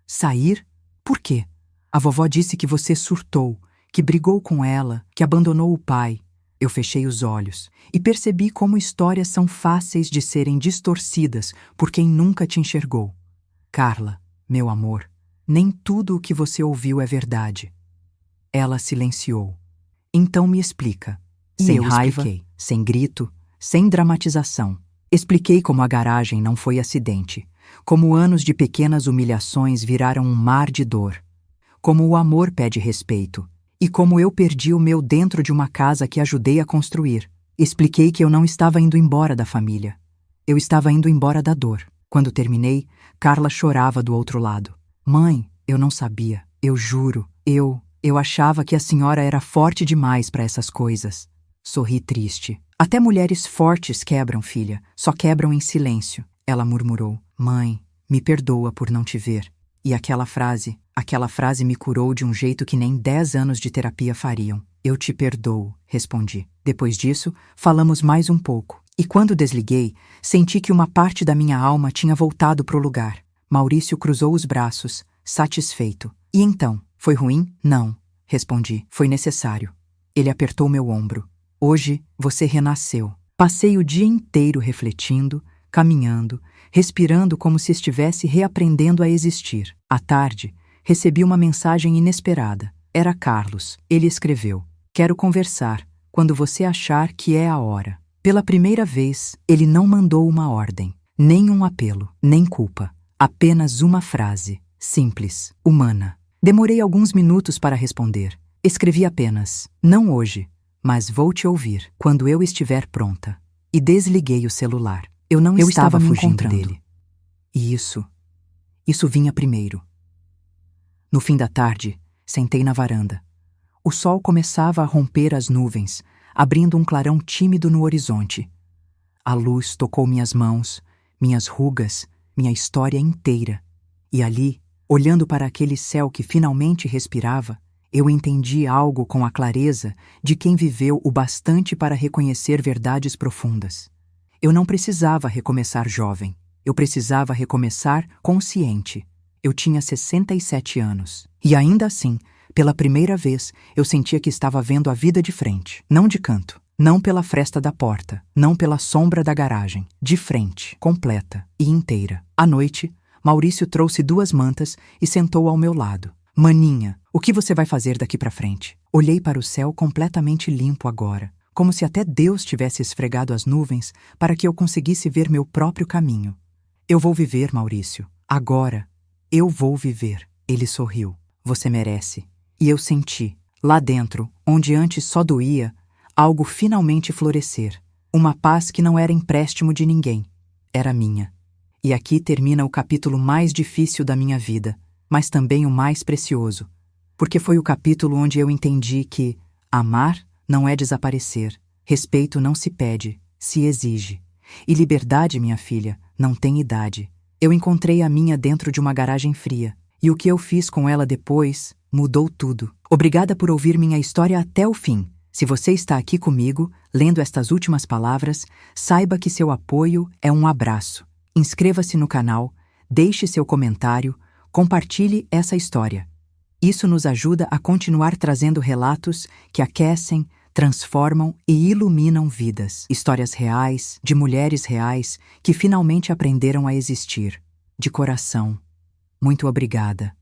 Sair? Por quê? A vovó disse que você surtou, que brigou com ela, que abandonou o pai. Eu fechei os olhos e percebi como histórias são fáceis de serem distorcidas por quem nunca te enxergou. Carla, meu amor, nem tudo o que você ouviu é verdade. Ela silenciou. Então me explica. Sem raiva, sem grito, sem dramatização. Expliquei como a garagem não foi acidente, como anos de pequenas humilhações viraram um mar de dor, como o amor pede respeito, e como eu perdi o meu dentro de uma casa que ajudei a construir. Expliquei que eu não estava indo embora da família. Eu estava indo embora da dor. Quando terminei, Carla chorava do outro lado. Mãe, eu não sabia. Eu juro. Eu achava que a senhora era forte demais para essas coisas. Sorri triste. Até mulheres fortes quebram, filha. Só quebram em silêncio. Ela murmurou. Mãe, me perdoa por não te ver. E aquela frase me curou de um jeito que nem 10 anos de terapia fariam. Eu te perdoo, respondi. Depois disso, falamos mais um pouco. E quando desliguei, senti que uma parte da minha alma tinha voltado pro lugar. Maurício cruzou os braços, satisfeito. E então, foi ruim? Não, respondi. Foi necessário. Ele apertou meu ombro. Hoje, você renasceu. Passei o dia inteiro refletindo, caminhando, respirando como se estivesse reaprendendo a existir. À tarde, recebi uma mensagem inesperada. Era Carlos. Ele escreveu: quero conversar, quando você achar que é a hora. Pela primeira vez, ele não mandou uma ordem, nem um apelo, nem culpa. Apenas uma frase, simples, humana. Demorei alguns minutos para responder. Escrevi apenas: não hoje, mas vou te ouvir quando eu estiver pronta. E desliguei o celular. Eu estava fugindo dele. E isso vinha primeiro. No fim da tarde, sentei na varanda. O sol começava a romper as nuvens, abrindo um clarão tímido no horizonte. A luz tocou minhas mãos, minhas rugas, minha história inteira. E ali, olhando para aquele céu que finalmente respirava, eu entendi algo com a clareza de quem viveu o bastante para reconhecer verdades profundas. Eu não precisava recomeçar jovem. Eu precisava recomeçar consciente. Eu tinha 67 anos. E ainda assim, pela primeira vez, eu sentia que estava vendo a vida de frente. Não de canto. Não pela fresta da porta. Não pela sombra da garagem. De frente, completa e inteira. À noite, Maurício trouxe 2 mantas e sentou ao meu lado. Maninha, o que você vai fazer daqui para frente? Olhei para o céu completamente limpo agora, como se até Deus tivesse esfregado as nuvens para que eu conseguisse ver meu próprio caminho. Eu vou viver, Maurício. Agora, eu vou viver. Ele sorriu. Você merece. E eu senti, lá dentro, onde antes só doía, algo finalmente florescer. Uma paz que não era empréstimo de ninguém. Era minha. E aqui termina o capítulo mais difícil da minha vida, mas também o mais precioso, porque foi o capítulo onde eu entendi que amar não é desaparecer, respeito não se pede, se exige. E liberdade, minha filha, não tem idade. Eu encontrei a minha dentro de uma garagem fria, e o que eu fiz com ela depois mudou tudo. Obrigada por ouvir minha história até o fim. Se você está aqui comigo, lendo estas últimas palavras, saiba que seu apoio é um abraço. Inscreva-se no canal, deixe seu comentário, compartilhe essa história. Isso nos ajuda a continuar trazendo relatos que aquecem, transformam e iluminam vidas. Histórias reais, de mulheres reais, que finalmente aprenderam a existir. De coração, muito obrigada.